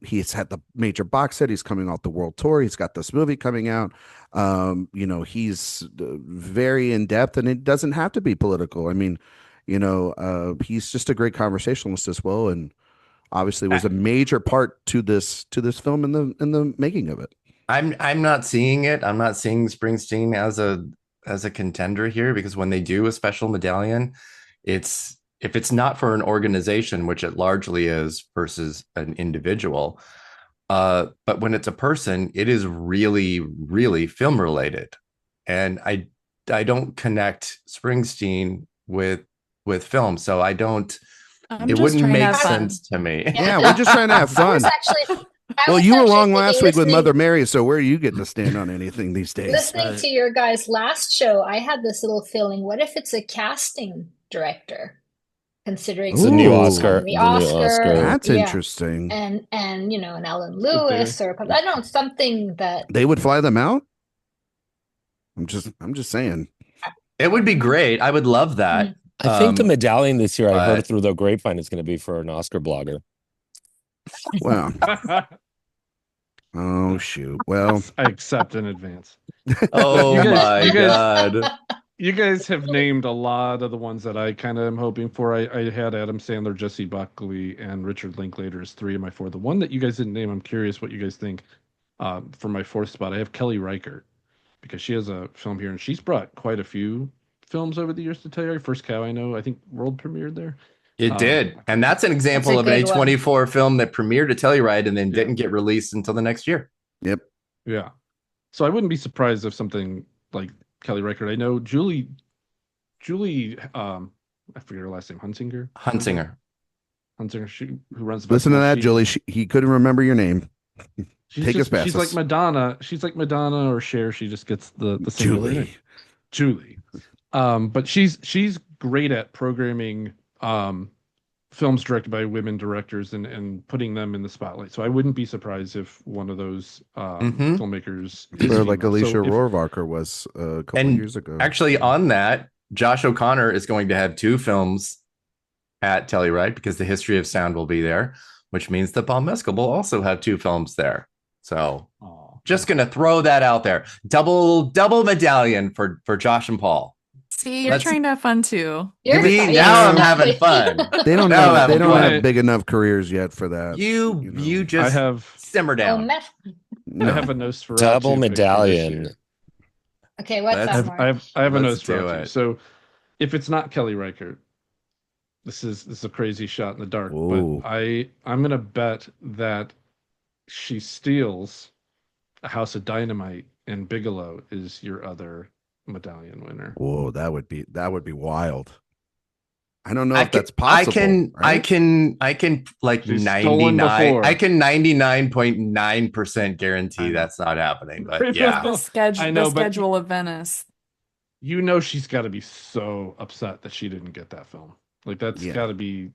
B: he's had the major box set. He's coming off the world tour. He's got this movie coming out. He's very in depth, and it doesn't have to be political. I mean, he's just a great conversationalist as well, and obviously was a major part to this film in the making of it.
A: I'm not seeing it. I'm not seeing Springsteen as a contender here, because when they do a special medallion, if it's not for an organization, which it largely is versus an individual, but when it's a person, it is really, really film related. And I don't connect Springsteen with film, so I don't. It wouldn't make sense to me.
B: Yeah, we're just trying to have fun. Well, you were along last week with Mother Mary, so where are you getting to stand on anything these days?
F: Listening to your guys' last show, I had this little feeling: what if it's a casting director? Considering
E: the new Oscar,
F: the Oscar,
B: that's interesting,
F: and an Ellen Lewis or I don't know, something that
B: they would fly them out. I'm just saying,
A: it would be great. I would love that.
E: I think the medallion this year, I heard through the grapevine, is going to be for an Oscar blogger.
B: Wow. Oh shoot. Well,
D: I accept in advance.
A: Oh my God.
D: You guys have named a lot of the ones that I kind of am hoping for. I had Adam Sandler, Jessie Buckley, and Richard Linklater as 3 of my 4. The one that you guys didn't name, I'm curious what you guys think. For my 4th spot, I have Kelly Reichardt, because she has a film here, and she's brought quite a few films over the years to Telluride. First Cow, I know, I think world premiered there.
A: It did. And that's an example of an A24 film that premiered at Telluride and then didn't get released until the next year.
B: Yep.
D: Yeah. So I wouldn't be surprised if something like Kelly Reichardt. I know Julie, I forget her last name, Hunsinger, who runs.
B: Listen to that, Julie. He couldn't remember your name. Take us back.
D: She's like Madonna. She's like Madonna or Cher. She just gets the singular Julie. But she's great at programming films directed by women directors and putting them in the spotlight. So I wouldn't be surprised if one of those filmmakers,
B: like Alicia Rohrwacher was a couple of years ago.
A: Actually, on that, Josh O'Connor is going to have 2 films at Telluride, because The History of Sound will be there, which means that Paul Mescal will also have 2 films there. So
D: Oh,
A: just gonna throw that out there. Double medallion for Josh and Paul.
C: See, you're
A: Let's
C: trying to have fun too.
A: see. Now I'm having fun.
B: They don't
A: Now I'm
B: have they
A: having
B: don't
A: fun.
B: have big enough careers yet for that.
A: You
B: know.
A: just
D: I have
A: simmer
F: Oh,
A: down.
B: No.
D: I have a Nosferatu
E: Double
D: pick for this
E: medallion.
D: year.
F: okay, what's
A: Let's-
D: I
F: that,
D: have,
F: Mark?
D: I have a
A: Let's do
D: Nosferatu.
A: it.
D: So if it's not Kelly Reichardt, this is a crazy shot in the dark.
B: Ooh.
D: But I'm gonna bet that she steals a House of Dynamite and Bigelow is your other medallion winner.
B: Whoa, that would be wild. I don't know if that's possible.
A: I can like
D: She's stolen
A: 99.
D: before.
A: I can 99.9% guarantee that's not happening. But yeah.
C: The
D: I know,
C: the
D: but-
C: schedule of Venice.
D: You know she's got to be so upset that she didn't get that film. Like that's
B: Yeah.
D: got to be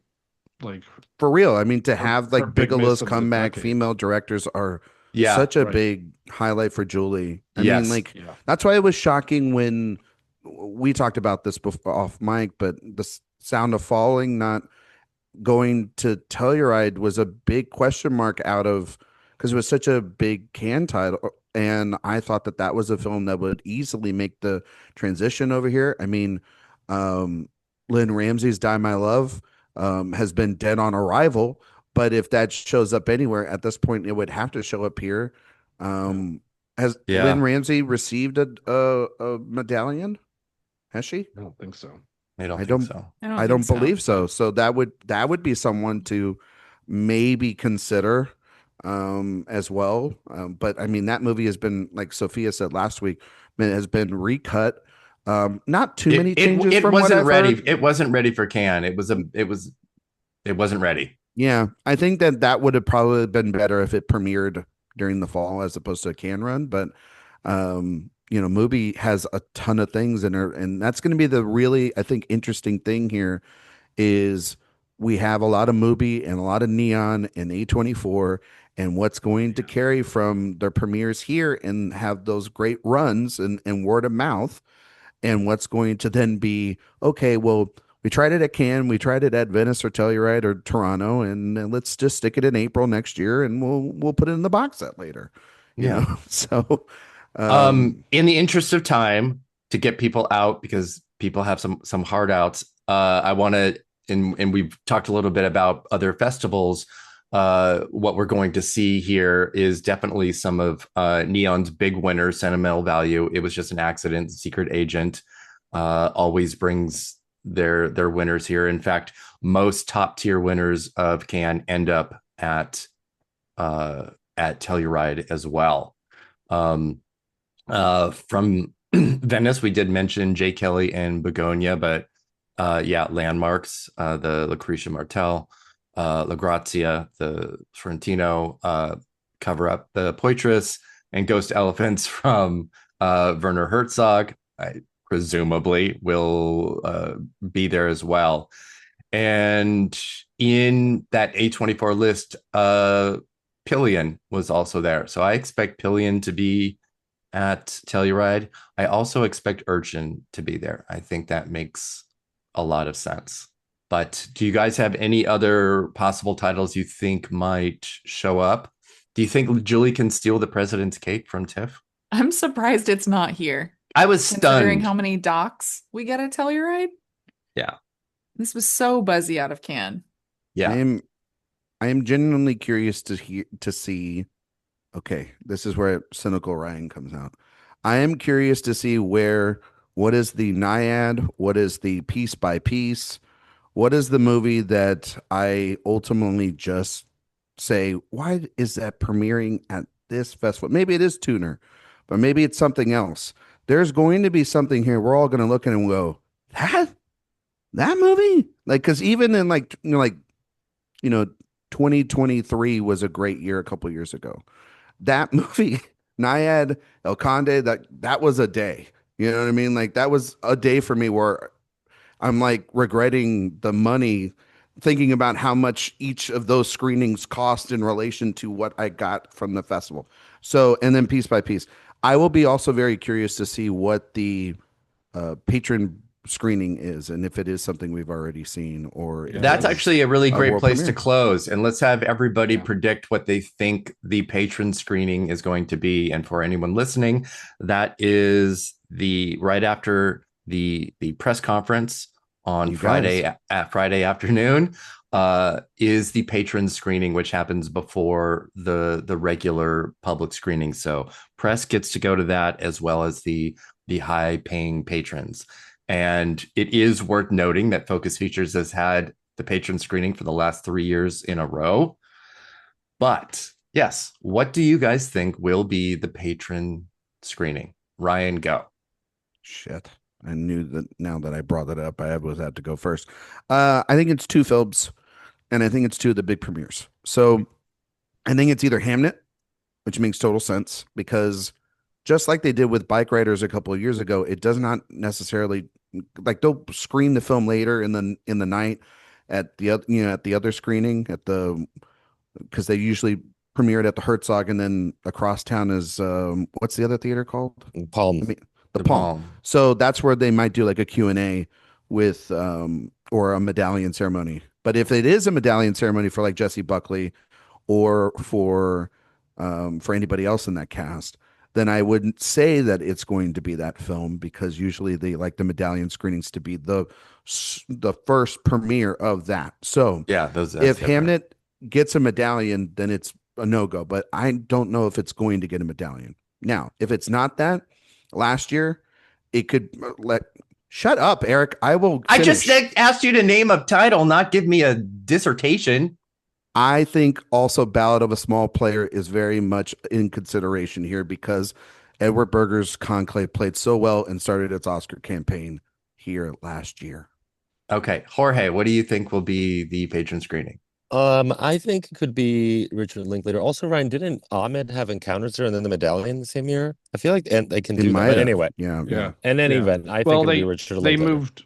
D: like
B: For real. I mean, to have
D: her
B: like
D: big miss
B: Bigelow's
D: of the
B: comeback,
D: decade.
B: female directors are
A: Yeah.
B: such a
D: right.
B: big highlight for Julie. I
A: Yes.
B: mean, like
D: yeah.
B: that's why it was shocking when we talked about this before off mic, but the Sound of Falling not going to Telluride was a big question mark out of because it was such a big Cannes title. And I thought that was a film that would easily make the transition over here. I mean, Lynn Ramsey's Die My Love has been dead on arrival, but if that shows up anywhere at this point, it would have to show up here. Has
A: Yeah.
B: Lynn Ramsey received a medallion? Has she?
D: I don't think so.
A: I don't
B: I
A: think
B: don't-
A: so.
B: I don't believe so. So that would be someone to maybe consider as well. But I mean, that movie has been, like Sophia said last week, it has been recut. Not too many changes.
A: It
B: from what
A: wasn't
B: I've
A: ready.
B: heard.
A: It wasn't ready for Cannes. It wasn't ready.
B: Yeah, I think that would have probably been better if it premiered during the fall as opposed to a Cannes run. But Mubi has a ton of things in her, and that's going to be the really, I think, interesting thing here is we have a lot of Mubi and a lot of Neon and A24, and what's going to carry from their premieres here and have those great runs and word of mouth, and what's going to then be, okay, well, we tried it at Cannes, we tried it at Venice or Telluride or Toronto, and let's just stick it in April next year, and we'll put it in the box set later. You know? So
A: in the interest of time, to get people out because people have some hard outs, I want to, and we've talked a little bit about other festivals. What we're going to see here is definitely some of Neon's big winners, Sentimental Value. It was just an accident. Secret Agent always brings their winners here. In fact, most top tier winners of Cannes end up at Telluride as well. From Venice, we did mention Jay Kelly and Begonia, but Landmarks, the Lucretia Martel, La Grazia, the Sorrentino, Cover Up, the Poitras, and Ghost Elephants from Werner Herzog, presumably will be there as well. And in that A24 list, Pillion was also there. So I expect Pillion to be at Telluride. I also expect Urchin to be there. I think that makes a lot of sense. But do you guys have any other possible titles you think might show up? Do you think Julie can steal the President's Cake from TIFF?
C: I'm surprised it's not here.
A: I was
C: Considering
A: stunned.
C: how many docs we get at Telluride.
A: Yeah.
C: This was so buzzy out of Cannes.
A: Yeah.
B: I am genuinely curious to see. Okay, this is where cynical Ryan comes out. I am curious to see what is the Naiad, what is the piece by piece, what is the movie that I ultimately just say, why is that premiering at this festival? Maybe it is Tuner, but maybe it's something else. There's going to be something here. We're all going to look at it and go, that movie? Like, because even in 2023 was a great year a couple years ago. That movie, Naiad, El Conde, that was a day. You know what I mean? Like, that was a day for me where I'm like regretting the money, thinking about how much each of those screenings cost in relation to what I got from the festival. So, and then piece by piece, I will be also very curious to see what the patron screening is, and if it is something we've already seen, or if
A: That's
B: it is
A: actually a really great
B: world
A: place to
B: premiere.
A: close. And let's have everybody
D: Yeah.
A: predict what they think the patron screening is going to be. And for anyone listening, that is the right after the press conference on
B: You
A: Friday
B: guys.
A: at Friday afternoon is the patron screening, which happens before the regular public screening. So press gets to go to that, as well as the high paying patrons. And it is worth noting that Focus Features has had the patron screening for the last 3 years in a row. But yes, what do you guys think will be the patron screening? Ryan, go.
B: Shit. I knew that now that I brought it up, I was had to go first. I think it's 2 films, and I think it's 2 of the big premieres. So I think it's either Hamnet, which makes total sense, because just like they did with Bike Riders a couple of years ago, it does not necessarily, like, they'll screen the film later in the night at the other, at the other screening because they usually premiered at the Herzog, and then across town is what's the other theater called?
E: Palm.
B: The Palm. So that's where they might do like a Q&A with or a medallion ceremony. But if it is a medallion ceremony for like Jessie, Buckley, or for anybody else in that cast, then I wouldn't say that it's going to be that film, because usually they like the medallion screenings to be the first premiere of that. So
A: Yeah,
B: if Hamnet gets a medallion, then it's a no-go. But I don't know if it's going to get a medallion. Now, if it's not that, last year it could shut up, Erik. I will finish.
A: I just asked you to name a title, not give me a dissertation.
B: I think also Ballad of a Small Player is very much in consideration here, because Edward Berger's Conclave played so well and started its Oscar campaign here last year.
A: Okay, Jorge, what do you think will be the patron screening?
E: I think it could be Richard Linklater. Also, Ryan, didn't Ahmed have Encounters there and then the Medallion the same year? I feel like they can do that. But anyway,
B: yeah.
E: In any event, I think it'll be Richard Linklater.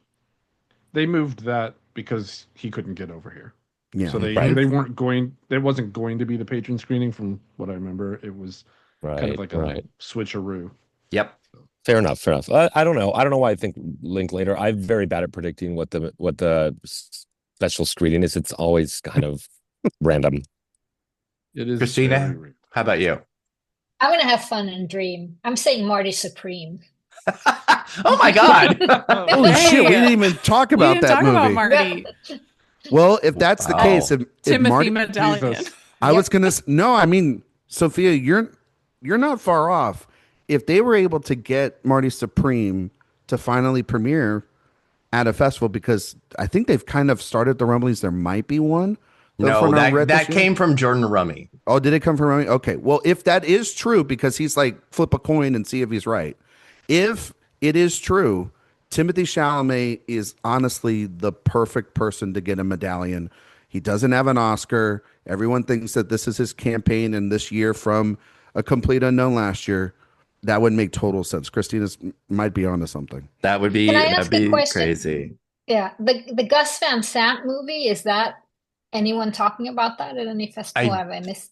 D: They moved that because he couldn't get over here.
B: Yeah.
D: So they weren't going. It wasn't going to be the patron screening, from what I remember. It was kind of like a switcheroo.
A: Yep.
E: Fair enough. I don't know. I don't know why I think Linklater. I'm very bad at predicting what the special screening is. It's always kind of random.
D: It is.
A: Christina, how about you?
F: I'm going to have fun and dream. I'm saying Marty Supreme.
A: Oh my God.
B: Holy shit, we didn't even talk about that movie.
C: About Marty.
B: Well, if that's the case, if
C: Timothy
B: Marty,
C: Medallion.
B: I was going to, no, I mean, Sophia, you're not far off. If they were able to get Marty Supreme to finally premiere at a festival, because I think they've kind of started the rumblings, there might be one.
A: No, that came from Jordan Rummy.
B: Oh, did it come from Rummy? Okay. Well, if that is true, because he's like, flip a coin and see if he's right. If it is true, Timothée Chalamet is honestly the perfect person to get a medallion. He doesn't have an Oscar. Everyone thinks that this is his campaign, and this year from A Complete Unknown last year. That would make total sense. Christina might be onto something.
A: That would be, that'd be crazy.
F: Yeah. The Gus Van Sant movie, is that anyone talking about that at any festival? Have I missed?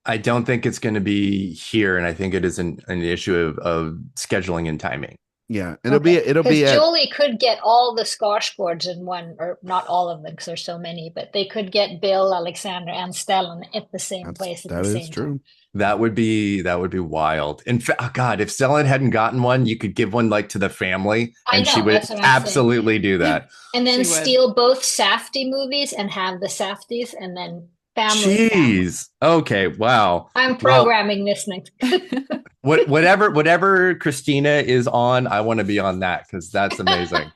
A: I don't think it's going to be here, and I think it is an issue of scheduling and timing.
B: Yeah, it'll be
F: Julie could get all the Skarsgårds in one, or not all of them because there's so many, but they could get Bill, Alexander, and Stellan at the same place at the same time. That is true.
A: That would be wild. In fact, oh God, if Stellan hadn't gotten one, you could give one like to the family, and she would absolutely do that.
F: And then steal both Safdie movies and have the Safdies, and then family.
A: Jeez. Okay. Wow.
F: I'm programming this next.
A: Whatever Christina is on, I want to be on that, because that's amazing.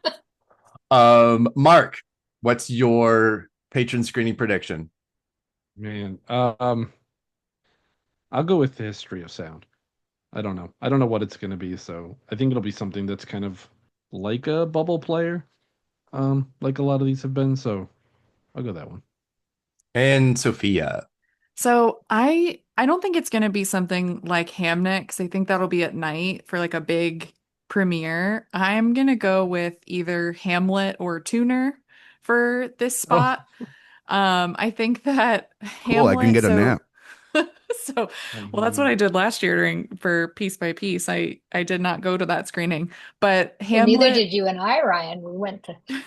A: Mark, what's your patron screening prediction?
D: Man, I'll go with the History of Sound. I don't know what it's going to be, so I think it'll be something that's kind of like a bubble player, like a lot of these have been. So I'll go that one.
A: And Sophia.
C: So I don't think it's going to be something like Hamnet, because I think that'll be at night for like a big premiere. I'm going to go with either Hamlet or Tuner for this spot. I think that
B: Hamlet, I can get a nap.
C: So, well, that's what I did last year for Piece by Piece. I did not go to that screening, but
F: Well, neither
C: Hamlet.
F: did you and I, Ryan. We went to.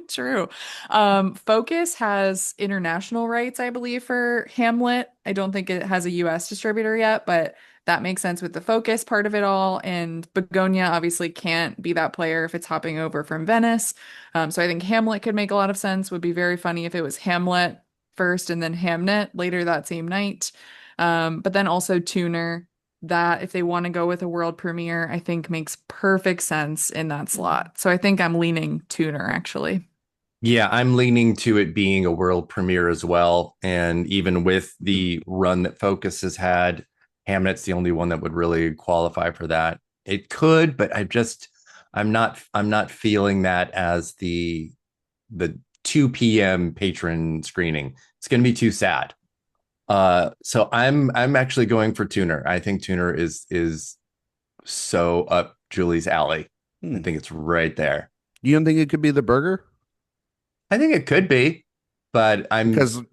C: True. Focus has international rights, I believe, for Hamlet. I don't think it has a US distributor yet, but that makes sense with the Focus part of it all. And Begonia obviously can't be that player if it's hopping over from Venice. So I think Hamlet could make a lot of sense. Would be very funny if it was Hamlet first and then Hamnet later that same night. But then also Tuner, that if they want to go with a world premiere, I think makes perfect sense in that slot. So I think I'm leaning Tuner actually.
A: Yeah, I'm leaning to it being a world premiere as well. And even with the run that Focus has had, Hamnet's the only one that would really qualify for that. It could, but I'm not feeling that as the 2 p.m. patron screening. It's going to be too sad. So I'm actually going for Tuner. I think Tuner is so up Julie's alley. I think it's right there.
B: You don't think it could be the Berger?
A: I think it could be, but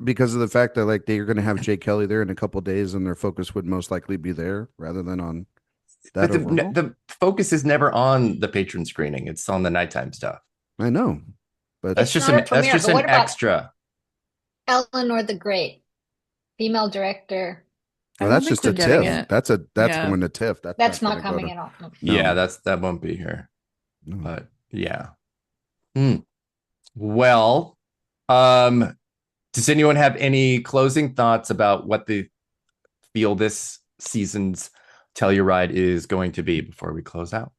B: because of the fact that like they're going to have Jay Kelly there in a couple of days, and their focus would most likely be there rather than on that.
A: But the focus is never on the patron screening. It's on the nighttime stuff.
B: I know, but
A: that's just an extra.
F: Eleanor the Great, female director.
B: Well, that's just a TIFF. That's going to TIFF.
F: That's not coming at all. No.
A: Yeah, that won't be here.
B: No.
A: But yeah. Well, does anyone have any closing thoughts about what they feel this season's Telluride is going to be before we close out?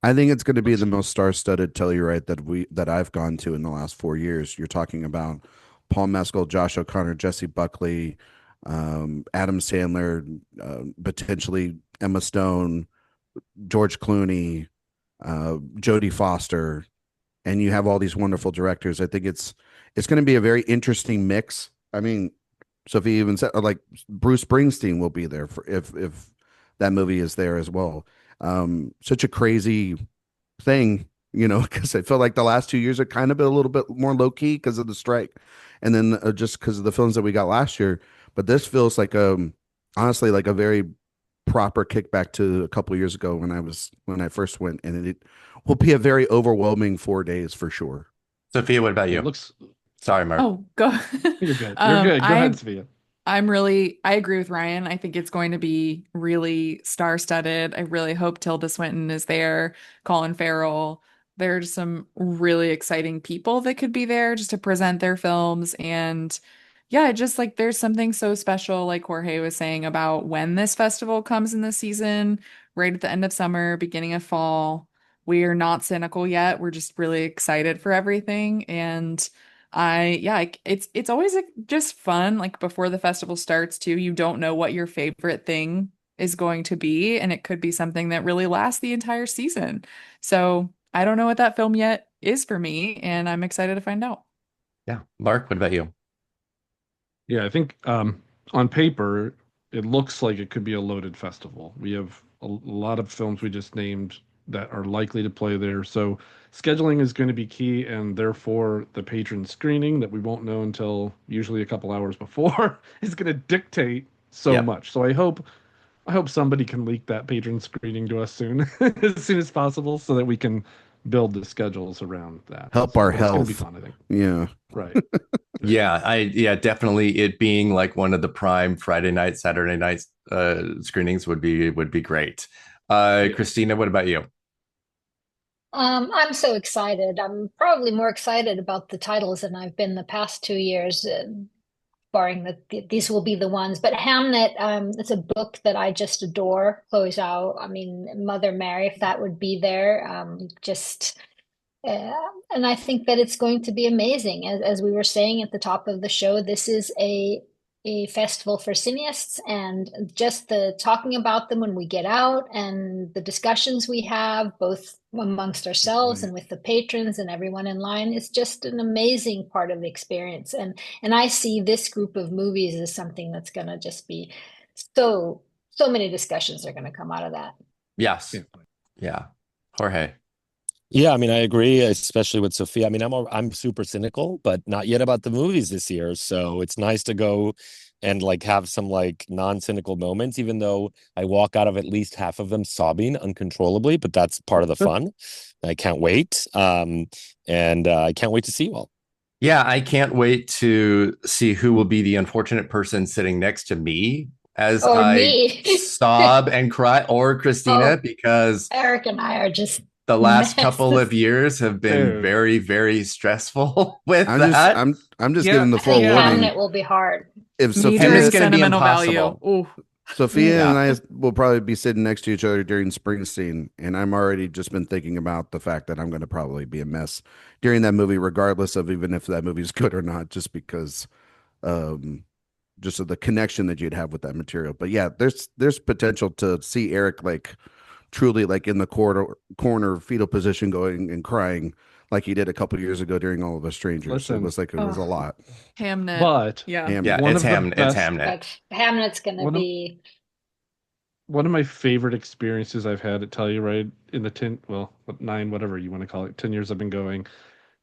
B: I think it's going to be the most star-studded Telluride that I've gone to in the last 4 years. You're talking about Paul Mescal, Josh O'Connor, Jessie Buckley, Adam Sandler, potentially Emma Stone, George Clooney, Jodie Foster, and you have all these wonderful directors. I think it's going to be a very interesting mix. I mean, Sophia even said like Bruce Springsteen will be there for if that movie is there as well. Such a crazy thing, because I feel like the last 2 years are kind of been a little bit more low key because of the strike, and then just because of the films that we got last year. But this feels like honestly like a very proper kickback to a couple of years ago when I first went, and it will be a very overwhelming 4 days for sure.
A: Sophia, what about you? Sorry, Mark.
C: Oh, go.
D: You're good. You're good. Go ahead, Sophia.
C: I agree with Ryan. I think it's going to be really star-studded. I really hope Tilda Swinton is there, Colin Farrell. There's some really exciting people that could be there just to present their films. And yeah, just like there's something so special, like Jorge was saying, about when this festival comes in the season, right at the end of summer, beginning of fall. We are not cynical yet. We're just really excited for everything. And it's always just fun. Like before the festival starts too, you don't know what your favorite thing is going to be, and it could be something that really lasts the entire season. So I don't know what that film yet is for me, and I'm excited to find out.
A: Yeah. Mark, what about you?
D: Yeah, I think on paper, it looks like it could be a loaded festival. We have a lot of films we just named that are likely to play there. So scheduling is going to be key, and therefore the patron screening that we won't know until usually a couple hours before is going to dictate so much. So I hope somebody can leak that patron screening to us soon, as soon as possible, so that we can build the schedules around that.
B: Help our health.
D: It's going to be fun, I think.
B: Yeah.
D: Right.
A: Definitely. It being like one of the prime Friday night, Saturday night screenings would be great. Christina, what about you?
F: I'm so excited. I'm probably more excited about the titles than I've been the past 2 years, barring that these will be the ones. But Hamnet, it's a book that I just adore. Chloé Zhao, I mean, Mother Mary, if that would be there, and I think that it's going to be amazing. As we were saying at the top of the show, this is a festival for cineasts, and just the talking about them when we get out and the discussions we have both amongst ourselves and with the patrons and everyone in line is just an amazing part of the experience. And I see this group of movies as something that's going to just be so many discussions are going to come out of that.
A: Yes. Yeah. Jorge.
E: Yeah, I mean, I agree, especially with Sophia. I mean, I'm super cynical, but not yet about the movies this year. So it's nice to go and like have some like non-cynical moments, even though I walk out of at least half of them sobbing uncontrollably, but that's part of the fun. I can't wait. And I can't wait to see you all.
A: Yeah, I can't wait to see who will be the unfortunate person sitting next to me as
F: Or
A: I
F: me.
A: sob and cry, or Christina,
F: Oh,
A: because
F: Erik and I are just
A: the last couple
F: messes.
A: of years have been
D: Dude.
A: very, very stressful with
B: I'm just
A: that.
B: I'm just
D: Yeah,
B: giving the
F: I think
B: forewarning.
F: Hamnet will be hard.
B: If
A: Hamnet's
B: Sophia
A: gonna be
C: sentimental value.
A: impossible.
C: Ooh.
B: Sophia
A: Yeah.
B: and I will probably be sitting next to each other during Springsteen, and I'm already just been thinking about the fact that I'm going to probably be a mess during that movie, regardless of even if that movie's good or not, just because um just of the connection that you'd have with that material. But yeah, there's potential to see Erik like truly like in the corner fetal position going and crying like he did a couple years ago during All of Us Strangers.
D: Listen.
B: It was like it was a
F: Oh.
B: lot.
C: Hamnet.
D: But
C: Yeah.
B: Hamnet.
A: Yeah,
D: One
A: it's
D: of the
A: Hamnet. It's
D: best-
A: Hamnet.
F: But Hamnet's going to
D: One of-
F: be.
D: one of my favorite experiences I've had at Telluride in the 9, whatever you want to call it, 10 years I've been going,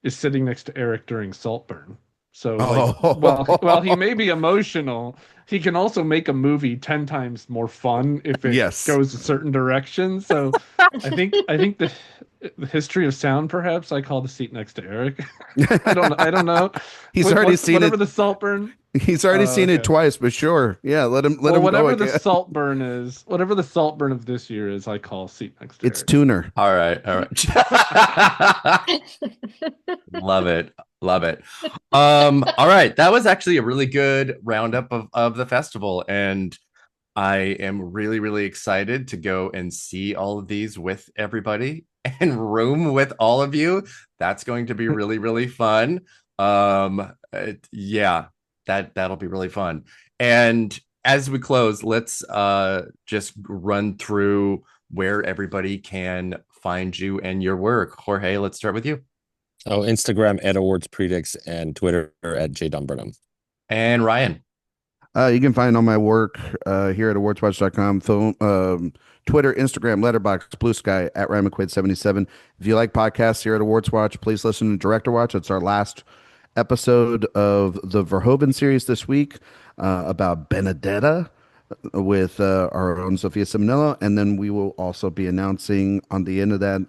D: is sitting next to Erik during Saltburn. So like,
B: Oh.
D: while he may be emotional, he can also make a movie 10 times more fun if it
B: Yes.
D: goes a certain direction. So I think the history of sound, perhaps I call the seat next to Erik. I don't know.
B: He's already seen
D: whatever
B: it.
D: the Saltburn.
B: He's already seen it
D: okay.
B: twice, but sure. Yeah, let him go
D: Whatever
B: again.
D: the Saltburn is, whatever the Saltburn of this year is, I call seat next to
B: It's
D: Erik.
B: tuner.
A: All right. Love it. Love it. All right. That was actually a really good roundup of the festival. And I am really, really excited to go and see all of these with everybody and room with all of you. That's going to be really, really fun. Yeah, that'll be really fun. And as we close, let's just run through where everybody can find you and your work. Jorge, let's start with you.
E: Oh, Instagram at Awards Predicts and Twitter at jdonburnham.
A: And Ryan.
B: You can find all my work here at awardswatch.com, Twitter, Instagram, Letterboxd, Blue Sky, at Ryan McQuade 77. If you like podcasts here at Awards Watch, please listen to Director Watch. It's our last episode of the Verhoeven series this week about Benedetta with our own Sophia Ciminello. And then we will also be announcing on the end of that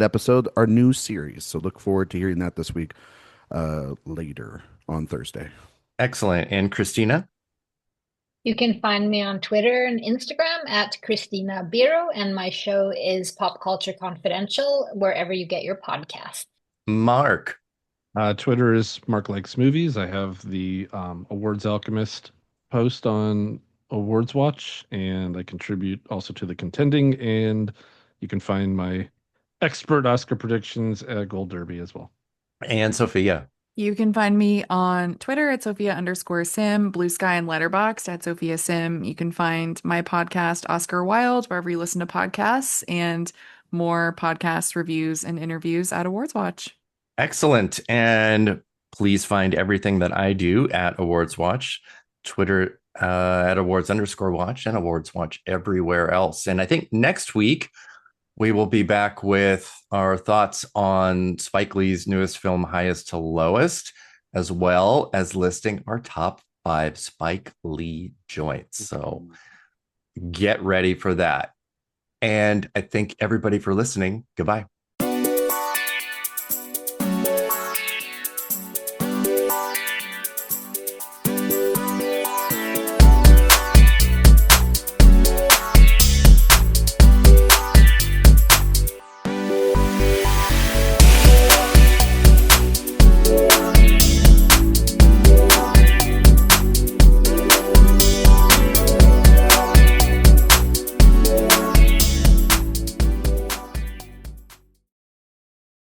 B: episode our new series. So look forward to hearing that this week later on Thursday.
A: Excellent. And Christina?
F: You can find me on Twitter and Instagram at Christina Birro, and my show is Pop Culture Confidential, wherever you get your podcasts.
A: Mark.
D: Twitter is Mark Likes Movies. I have the Awards Alchemist post on Awards Watch, and I contribute also to the contending, and you can find my expert Oscar predictions at Gold Derby as well.
A: And Sophia.
C: You can find me on Twitter at Sophia_Sim, Blue Sky and Letterboxd at Sophia Sim. You can find my podcast, Oscar Wilde, wherever you listen to podcasts, and more podcast reviews and interviews at Awards Watch.
A: Excellent. And please find everything that I do at Awards Watch, Twitter at awards_watch, and Awards Watch everywhere else. And I think next week we will be back with our thoughts on Spike Lee's newest film, Highest to Lowest, as well as listing our top 5 Spike Lee joints. So get ready for that. And I thank everybody for listening. Goodbye.